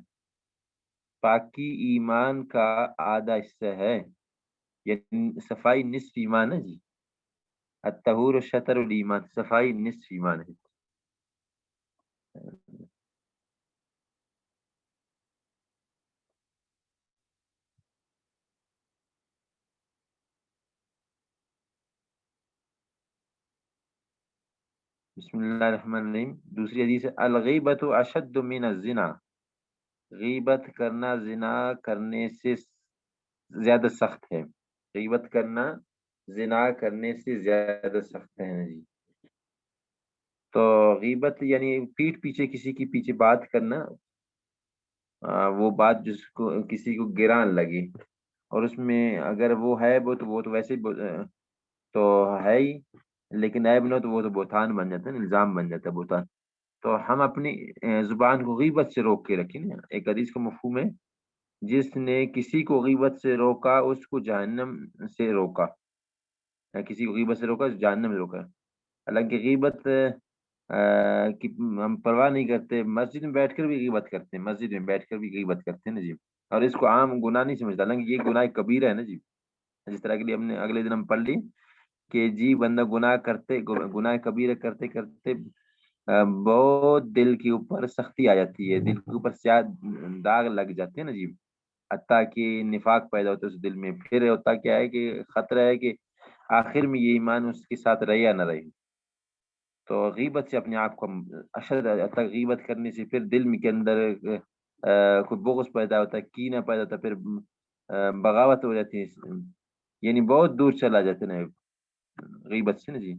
پاکی ایمان کا آدھا حصہ ہے، یعنی صفائی نصف ایمان ہے جی. الطہور شطر الایمان، صفائی نصف ایمان ہے. بسم اللہ الرحمن الرحیم. دوسری حدیث ہے الغیبۃ اشد من الزنا، غیبت کرنا زنا کرنے سے زیادہ سخت ہے. غیبت کرنا زنا کرنے سے زیادہ سخت ہے جی. تو غیبت یعنی پیٹھ پیچھے کسی کی پیچھے بات کرنا، وہ بات جس کو کسی کو گران لگے، اور اس میں اگر وہ ہے وہ تو ویسے تو ہے ہی، لیکن عیب نہ تو وہ تو بہتان بن جاتا ہے، الزام بن جاتا ہے بہتان. تو ہم اپنی زبان کو غیبت سے روک کے رکھیں نا. ایک حدیث کا مفہوم ہے جس نے کسی کو غیبت سے روکا اس کو جہنم سے روکا، کسی کو غیبت سے روکا جہنم سے روکا. حالانکہ غیبت کی ہم پرواہ نہیں کرتے، مسجد میں بیٹھ کر بھی غیبت کرتے ہیں، مسجد میں بیٹھ کر بھی غیبت کرتے ہیں نا جی. اور اس کو عام گناہ نہیں سمجھتا، حالانکہ یہ گناہ کبیرہ ہے نا جی. جس طرح کے لیے ہم نے اگلے دن ہم پڑھ لی کہ جی بندہ گناہ کبیرہ کرتے کرتے بہت دل کے اوپر سختی آ جاتی ہے، دل کے اوپر سیاہ داغ لگ جاتے ہیں نا جی، حتیٰ کہ نفاق پیدا ہوتا ہے اس دل میں. پھر ہوتا کیا ہے کہ خطرہ ہے کہ آخر میں یہ ایمان اس کے ساتھ رہے یا نہ رہے. تو غیبت سے اپنے آپ کو اشد غیبت کرنے سے پھر دل میں کے اندر کوئی بغض پیدا ہوتا ہے، کینہ پیدا ہوتا ہے، پھر بغاوت ہو جاتی ہے، یعنی بہت دور چلا جاتا ہے نا غیبت سے نا جی.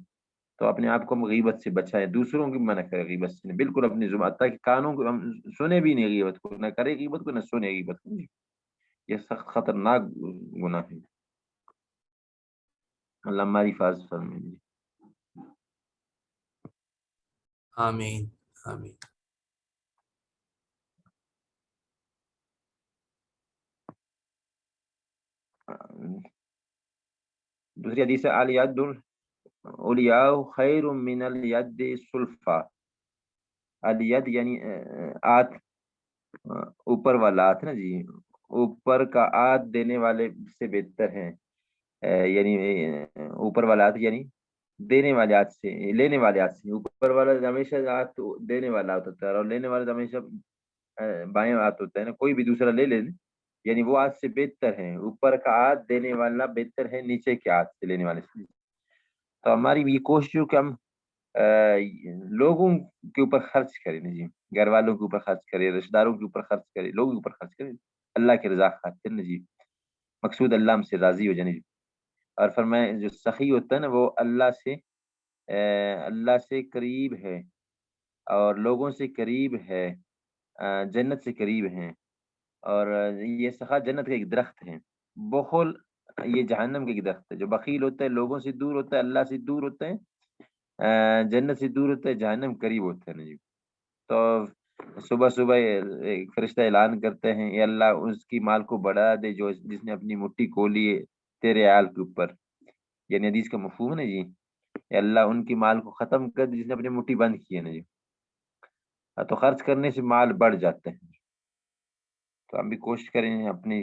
تو اپنے آپ کو ہم غیبت سے بچائیں، دوسروں کی منع کریں غیبت سے، بالکل اپنی زبان تاکہ کانوں کو ہم سنے بھی نہیں غیبت کو، نہ کرے غیبت کو نہ سنے غیبت کو. یہ سخت خطرناک گناہ ہے. اللہ ہماری حفاظت فرمائے. آمین آمین. دوسری حدیث ہے الیاد الاولیاء خیر من الید سلفا. الید یعنی آت، اوپر والا ہاتھ نا جی، اوپر کا ہاتھ دینے والے سے بہتر ہے. یعنی اوپر والا ہاتھ یعنی دینے والے ہاتھ سے لینے والے ہاتھ سے. اوپر والا ہمیشہ ہاتھ دینے والا ہوتا ہے اور لینے والا ہمیشہ بائیں ہاتھ ہوتا ہے نا. کوئی بھی دوسرا لے لے یعنی وہ ہاتھ سے بہتر ہے. اوپر کا ہاتھ دینے والا بہتر ہے نیچے کے ہاتھ سے لینے والے سے. تو ہماری بھی یہ کوشش ہو کہ ہم لوگوں کے اوپر خرچ کریں جی، گھر والوں کے اوپر خرچ کریں، رشتہ داروں کے اوپر خرچ کریں، لوگوں کے اوپر خرچ کریں اللہ کی رضا خاطر نا جی. مقصود اللہ ہم سے راضی ہو جانے جی. اور فرمائے جو سخی ہوتا ہے نا وہ اللہ سے قریب ہے اور لوگوں سے قریب ہے، جنت سے قریب ہیں. اور یہ سخا جنت کا ایک درخت ہے. بخل یہ جہنم کے درخت ہے. جو بخیل ہوتا ہے لوگوں سے دور ہوتا ہے, اللہ سے دور ہوتا ہے, جنت سے دور ہوتا ہے, جہنم قریب ہوتا ہے نا جی. تو صبح صبح ایک فرشتہ اعلان کرتے ہیں, اے اللہ اس کی مال کو بڑھا دے جو جس نے اپنی مٹھی کھولی ہے تیرے آل کے اوپر. یعنی حدیث کا مفہوم ہے نا جی, اے اللہ ان کی مال کو ختم کر دے جس نے اپنی مٹھی بند کی ہے نا جی. تو خرچ کرنے سے مال بڑھ جاتے ہیں. تو ہم بھی کوشش کریں اپنے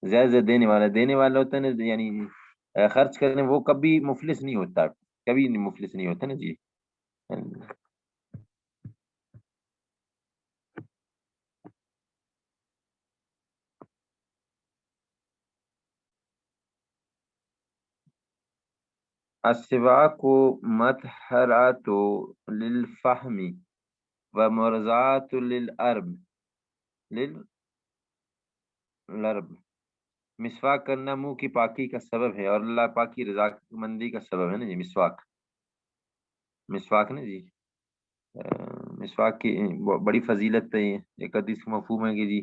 زیادہ زیادہ دینے والا ہوتا ہے نا, یعنی خرچ کرنے وہ کبھی مفلس نہیں ہوتا, کبھی مفلس نہیں ہوتا نا جی. السواک مطهرات للفهم ومرضات للعرب. مسواک کرنا منہ کی پاکی کا سبب ہے اور اللہ پاک کی رضا مندی کا سبب ہے نا جی. مسواک نا جی, مسواک کی بڑی فضیلت ہے. ایک حدیث کا مفہوم ہے کہ جی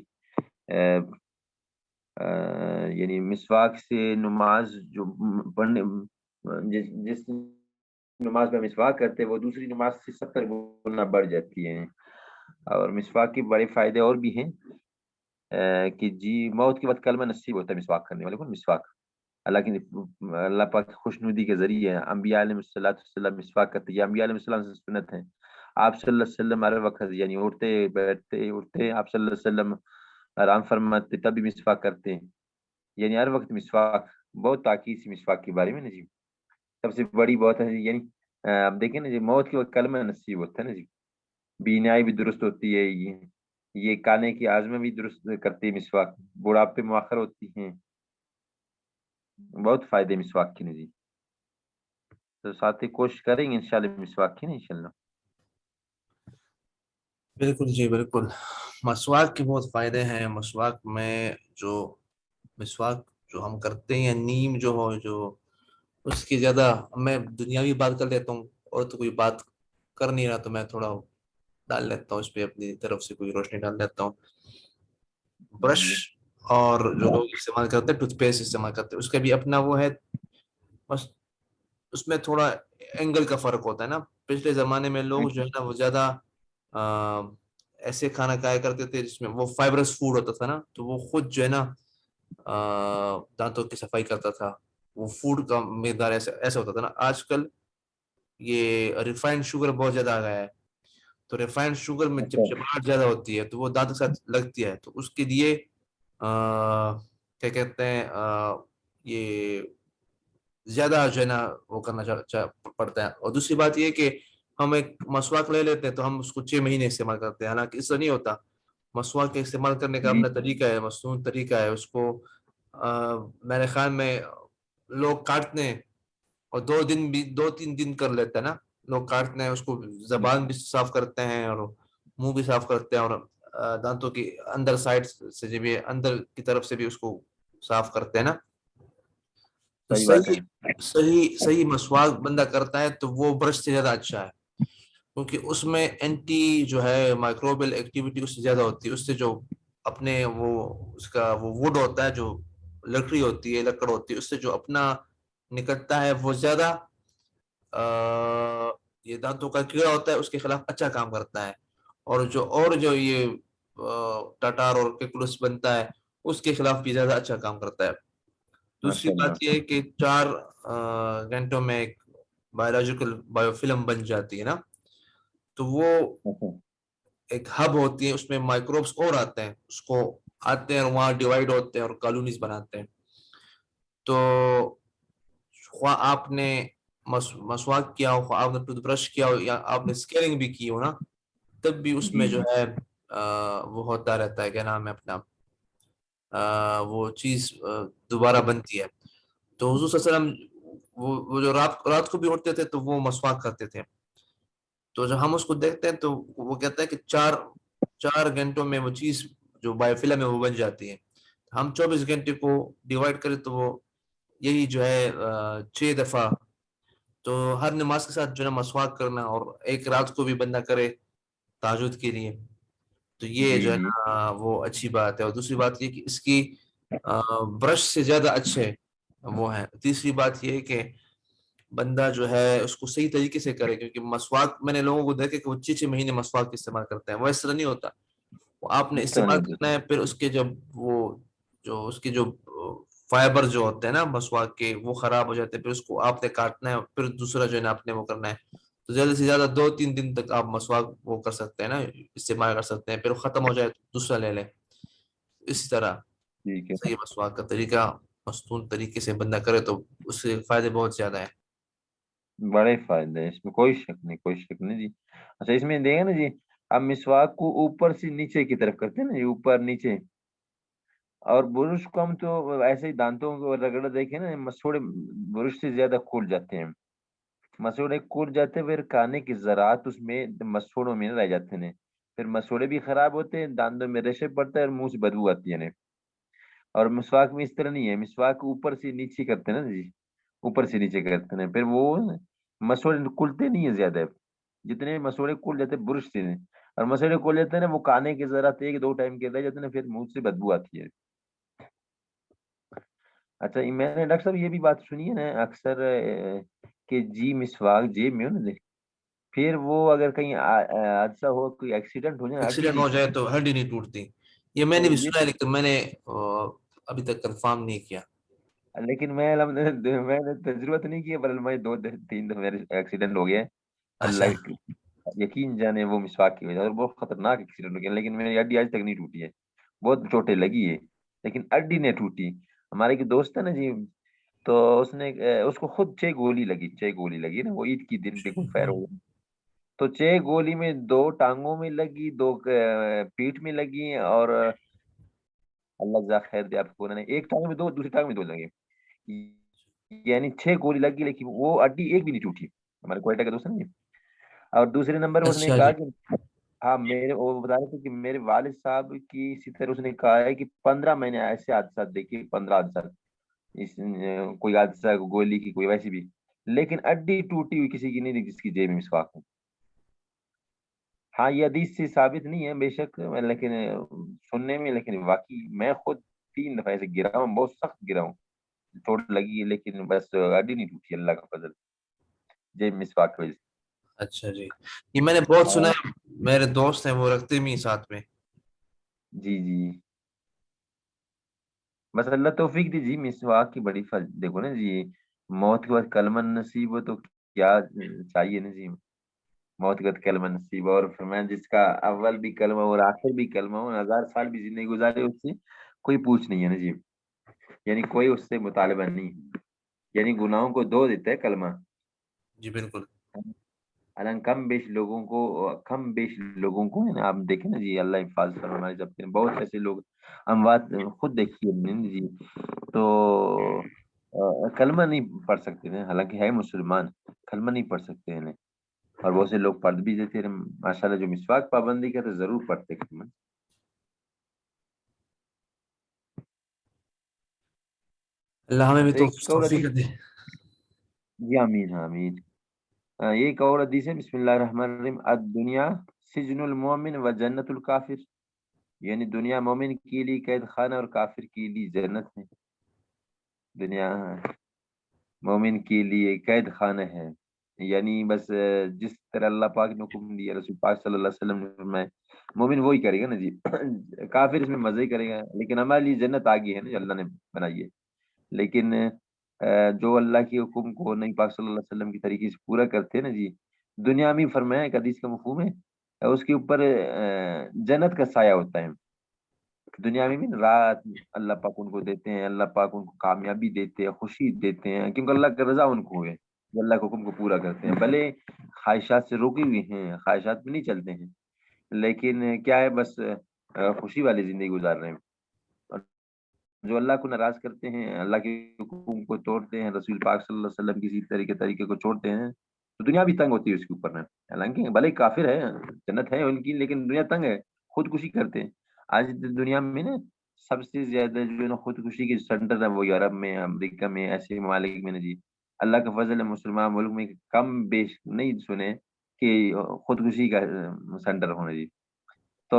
یعنی مسواک سے نماز جو پڑھنے جس نماز میں مسواک کرتے وہ دوسری نماز سے 70 گنا بڑھ جاتی ہے. اور مسواک کے بڑے فائدے اور بھی ہیں کہ جی موت کے وقت کلمہ نصیب ہوتا ہے مسواک کرنے والے کو. مسواک اللہ پاک کی خوشنودی کے ذریعے انبیاء علیہ السلام مسواک کرتے. یہ انبیاء علیہ السلام سے سنت ہے. آپ صلی اللہ علیہ وسلم ہر وقت یعنی اٹھتے بیٹھتے آپ صلی اللہ علیہ وسلم آرام فرماتے تب بھی مسواک کرتے ہیں. یعنی ہر وقت مسواک, بہت تاکید سے مسواک کے بارے میں نا جی. سب سے بڑی بات ہے یعنی آپ دیکھیں نا جی موت کے وقت کلمہ نصیب ہوتا ہے نا جی. بینائی بھی درست ہوتی ہے, یہ کانے کی آزمیں بھی درست کرتی ہے مسواک. بڑھاپے مؤخر ہوتی ہیں. بہت فائدے مسواک کی نا جی. تو ساتھ ہی کوشش کریں گے انشاءاللہ مسواک کی نا انشاءاللہ. بالکل جی بالکل. مسواک کے بہت فائدے ہیں. مسواک میں مسواک جو ہم کرتے ہیں نیم جو ہو جو اس کی زیادہ میں دنیاوی بات کر لیتا ہوں, اور تو کوئی بات کر نہیں رہا تو میں تھوڑا ڈال لیتا ہوں اس پہ اپنی طرف سے کوئی روشنی ڈال لیتا ہوں. برش اور جو لوگ استعمال کرتے ہیں ٹوتھ پیسٹ استعمال کرتے ہیں اس کا بھی اپنا وہ ہے, بس اس میں تھوڑا اینگل کا فرق ہوتا ہے نا. پچھلے زمانے میں لوگ جو ہے نا وہ زیادہ ایسے کھانا کھایا کرتے تھے جس میں وہ فائبرس فوڈ ہوتا تھا نا, تو وہ خود جو ہے نا دانتوں کی صفائی کرتا تھا. وہ فوڈ کا مقدار ایسا ہوتا تھا نا. آج کل یہ ریفائنڈ شوگر بہت زیادہ آ گیا ہے, تو ریفائنڈ شوگر میں جب چپاہٹ زیادہ ہوتی ہے تو وہ دانت کے ساتھ لگتی ہے, تو اس کے لیے کیا کہتے ہیں یہ زیادہ جو ہے نا وہ کرنا پڑتا ہے. اور دوسری بات یہ کہ ہم ایک مسواک لے لیتے ہیں تو ہم اس کو 6 مہینے استعمال کرتے ہیں, حالانکہ اس سے نہیں ہوتا. مسواک کے استعمال کرنے کا اپنا طریقہ ہے, مصنون طریقہ ہے. اس کو میرے خیال میں لوگ کاٹتے ہیں اور 2-3 دن کر لیتے ہیں نا. لوگ کاٹتے ہیں اس کو, زبان بھی صاف کرتے ہیں اور منہ بھی صاف کرتے ہیں, اور دانتوں کی اندر سائڈ سے جو بھی اندر کی طرف سے بھی اس کو صاف کرتے ہیں نا. تو صحیح مسواک بندہ کرتا ہے تو وہ برش سے زیادہ اچھا ہے, کیونکہ اس میں اینٹی جو ہے مائکروبیل ایکٹیویٹی اس سے زیادہ ہوتی ہے. اس سے جو اپنے وہ اس کا وہ ووڈ ہوتا ہے, جو لکڑی ہوتی ہے, لکڑ ہوتی ہے, اس سے جو اپنا نکلتا ہے وہ زیادہ یہ دانتوں کا کیڑا ہوتا ہے اس کے خلاف اچھا کام کرتا ہے. اور جو یہ ٹٹار اور کیکلس بنتا ہے اس کے خلاف بھی زیادہ اچھا کام کرتا ہے. دوسری بات یہ ہے کہ 4 گھنٹوں میں ایک بایولوجیکل بایو فلم بن جاتی ہے نا, تو وہ ایک ہب ہوتی ہے, اس میں مائکروبس اور آتے ہیں, اس کو آتے ہیں اور وہاں ڈیوائیڈ ہوتے ہیں اور کالونیز بناتے ہیں. تو خواہ آپ نے مسواک کیا ہو, خواہ آپ نے ٹوتھ برش کیا ہو, یا آپ نے اسکیلنگ بھی کی ہو نا, تب بھی اس میں جو ہے وہ ہوتا رہتا ہے, کیا نام ہے اپنا, وہ چیز دوبارہ بنتی ہے. تو حضور صلی اللہ علیہ وسلم وہ جو رات کو بھی اٹھتے تھے تو وہ مسواک کرتے تھے. تو جب ہم اس کو دیکھتے ہیں تو وہ کہتا ہے کہ 4 گھنٹوں میں وہ چیز جو بایو فلم ہے وہ بن جاتی ہے. ہم 24 گھنٹے کو ڈیوائڈ کریں تو وہ یہی جو ہے 6 دفعہ. تو ہر نماز کے ساتھ جو ہے مسواک کرنا, اور ایک رات کو بھی بندہ کرے تہجد کے لیے, تو یہ جو ہے نا وہ اچھی بات ہے. اور دوسری بات یہ کہ اس کی برش سے زیادہ اچھے وہ ہے. تیسری بات یہ ہے کہ بندہ جو ہے اس کو صحیح طریقے سے کرے, کیونکہ مسواک میں نے لوگوں کو دیکھا کہ وہ 6 مہینے مسواک استعمال کرتے ہیں, وہ اس طرح نہیں ہوتا. وہ آپ نے اس طرح استعمال نہیں کرنا ہے, پھر اس کے جب وہ جو اس کے جو فائبر جو ہوتے ہیں نا مسواک کے, وہ خراب ہو جاتے ہیں, پھر اس کو آپ نے کاٹنا ہے, پھر دوسرا جو ہے نا آپ نے وہ کرنا ہے. تو زیادہ سے زیادہ 2-3 دن تک آپ مسواک وہ کر سکتے ہیں نا, استعمال کر سکتے ہیں, پھر ختم ہو جائے تو دوسرا لے لیں. اسی طرح ٹھیک ہے. صحیح مسواک کا طریقہ مستون طریقے سے بندہ کرے تو اس سے فائدے بہت زیادہ ہیں. بڑے فائدے ہیں اس میں, کوئی شک نہیں, کوئی شک نہیں جی. اچھا اس میں دیکھیں نا جی, اب مسواک کو اوپر سے نیچے کی طرف کرتے ہیں نا جی, اوپر نیچے, اور برش کو ہم تو ایسے ہی دانتوں کو رگڑ دیکھیں نا, مسوڑے برش سے زیادہ کھول جاتے ہیں, مسوڑے کھول جاتے ہیں, پھر کھانے کی ذرات اس میں مسوڑوں میں رہ جاتے ہیں, پھر مسوڑے بھی خراب ہوتے ہیں, دانتوں میں ریشے پڑتا ہے اور منہ سے بدبو آتی ہے. اور مسواک میں اس طرح نہیں ہے, مسواک اوپر سے نیچے کرتے ہیں نا جی, اوپر سے نیچے کرتے ہیں, پھر وہ مسوڑے کھلتے نہیں ہیں زیادہ, جتنے مسوڑے کھل جاتے ہیں برش سے, اور مسوڑے کھل جاتے ہیں نا وہ کھانے کے ذرات 1-2 ٹائم کے رہ جاتے ہیں, پھر منہ سے بدبو آتی ہے. اچھا میں نے ڈاکٹر صاحب یہ بھی بات سنی ہے نا اکثر کہ جی مسواک جیب میں ہو نا, پھر وہ اگر کہیں حادثہ ہو, کوئی ایکسیڈنٹ ہو جائے, ہڈی ایکسیڈنٹ نہیں ہو جائے ٹوٹتی. تو ہڈی نہیں ٹوٹتی, یہ میں نے تو بھی یہ سنا ہے, لیکن میں نے ابھی تک کنفرم نہیں کیا. لیکن میں میں نے تجربہ تو نہیں کیا, پر میں 2-3 دفعہ میرے ایکسیڈنٹ ہو گیا. اچھا, اللہ یقین جانے وہ مسواک کی وجہ سے, اور بہت خطرناک ایکسیڈنٹ ہو گیا, لیکن میری ہڈی آج تک نہیں ٹوٹی ہے. بہت چوٹیں لگی ہے لیکن ہڈی نہیں ٹوٹی. ہمارے ایک دوست ہے نا جی, تو اس نے اس کو خود 6 گولی لگی نا, وہ عید کی دن پہ کوئی فائر ہو گیا, تو 6 گولی میں 2 ٹانگوں میں لگی, 2 پیٹھ میں لگی, اور اللہ جزاک خیر دے آپ کو, انہوں نے ایک ٹانگ میں 2, دوسری ٹانگ میں 2 لگے, یعنی 6 گولی لگی, لیکن وہ ہڈی ایک بھی نہیں ٹوٹی. ہمارے کوئٹہ کا دوست ہے نا جی. اور دوسرے نمبر اس نے اچھا کہا جی, کہ ہاں, میرے وہ بتا رہے تھے کہ میرے والد صاحب کی اسی طرح اس نے کہا ہے کہ 15 مہینے ایسے حادثات دیکھیے, 15 حادثات, کوئی حادثہ گولی کی, کوئی ویسی بھی, لیکن ہڈی ٹوٹی ہوئی کسی کی نہیں دیکھی جس کی جیب میں مسواک ہو. ہاں یہ حدیث سے ثابت نہیں ہے بے شک, لیکن سننے میں, لیکن واقعی میں خود 3 دفعہ ایسے گرا ہوں, بہت سخت گرا ہوں, چوٹ لگی ہے, لیکن بس ہڈی نہیں ٹوٹی, اللہ کا فضل, جیب مسواک کی وجہ سے. اچھا جی, یہ میں نے بہت سنا ہاں ہے, میرے دوست ہیں وہ رکھتے بھی ساتھ میں. جی جی, بس اللہ توفیق دی جی. مسواک کی بڑی دیکھو نا جی, موت کے بعد کلمہ نصیب ہو تو کیا چاہیے نا جی, موت کے بعد کلمہ نصیب, اور فرمایا جس کا اول بھی کلمہ اور آخر بھی کلمہ ہو, 1000 سال بھی زندگی گزارے, اس سے کوئی پوچھ نہیں ہے نا جی, یعنی کوئی اس سے مطالبہ نہیں ہے, یعنی گناہوں کو دھو دیتا ہے کلمہ. جی بالکل. حالانکہ کم بیش لوگوں کو ہے نا, آپ دیکھیں نا جی, اللہ حفاظ کرے ہمارے سب کے, بہت ایسے لوگ اموات خود دیکھیے جی, تو کلمہ نہیں پڑھ سکتے ہیں, حالانکہ ہے مسلمان, کلمہ نہیں پڑھ سکتے ہیں, اور بہت سے لوگ پڑھ بھی دیتے ہیں ماشاء اللہ. جو مسواک پابندی کا تو ضرور پڑھتے کلمہ. اللہ ہمیں بھی اچھا تو ایک اور توفیق حدیث, دے. جی آمین آمین. یہ ایک اور حدیث ہے, بسم اللہ الرحمن الرحیم, الدنیا سجن المومن و جنت الکافر, یعنی دنیا مومن کے لیے قید خانہ اور کافر کے لیے جنت ہے. دنیا مومن کے لیے قید خانہ ہے, یعنی بس جس طرح اللہ پاک نے حکم دیا, رسول پاک صلی اللہ علیہ وسلم نے فرمایا, مومن وہی کرے گا نا جی, کافر اس میں مزے ہی کرے گا, لیکن ہمارے لیے جنت آگے ہے نا, اللہ نے بنائی ہے. لیکن جو اللہ کے حکم کو نبی پاک صلی اللہ علیہ وسلم کی طریقے سے پورا کرتے ہیں نا جی, دنیا میں فرمایا, ایک حدیث کا مفہوم ہے, اس کے اوپر جنت کا سایہ ہوتا ہے. دنیا میں بھی رات اللہ پاک ان کو دیتے ہیں, اللہ پاک ان کو کامیابی دیتے ہیں, خوشی دیتے ہیں, کیونکہ اللہ کا رضا ان کو ہے, جو اللہ کے حکم کو پورا کرتے ہیں. بھلے خواہشات سے روکے ہوئے ہیں, خواہشات میں نہیں چلتے ہیں, لیکن کیا ہے, بس خوشی والی زندگی گزار رہے ہیں. اور جو اللہ کو ناراض کرتے ہیں, اللہ کے حکم کو توڑتے ہیں, رسول پاک صلی اللہ علیہ وسلم کسی طریقے کو چھوڑتے ہیں, تو دنیا بھی تنگ ہوتی ہے اس کے اوپر میں. حالانکہ بھلے کافر ہے, جنت ہے ان کی, لیکن دنیا تنگ ہے, خودکشی کرتے ہیں. آج دنیا میں نا سب سے زیادہ جو ہے نا خودکشی کے سینٹر ہے, وہ یورپ میں, امریکہ میں, ایسے ممالک میں نا جی. اللہ کا فضل ہے, مسلمان ملک میں کم بیش نہیں سنے کہ خودکشی کا سینٹر ہونا جی. تو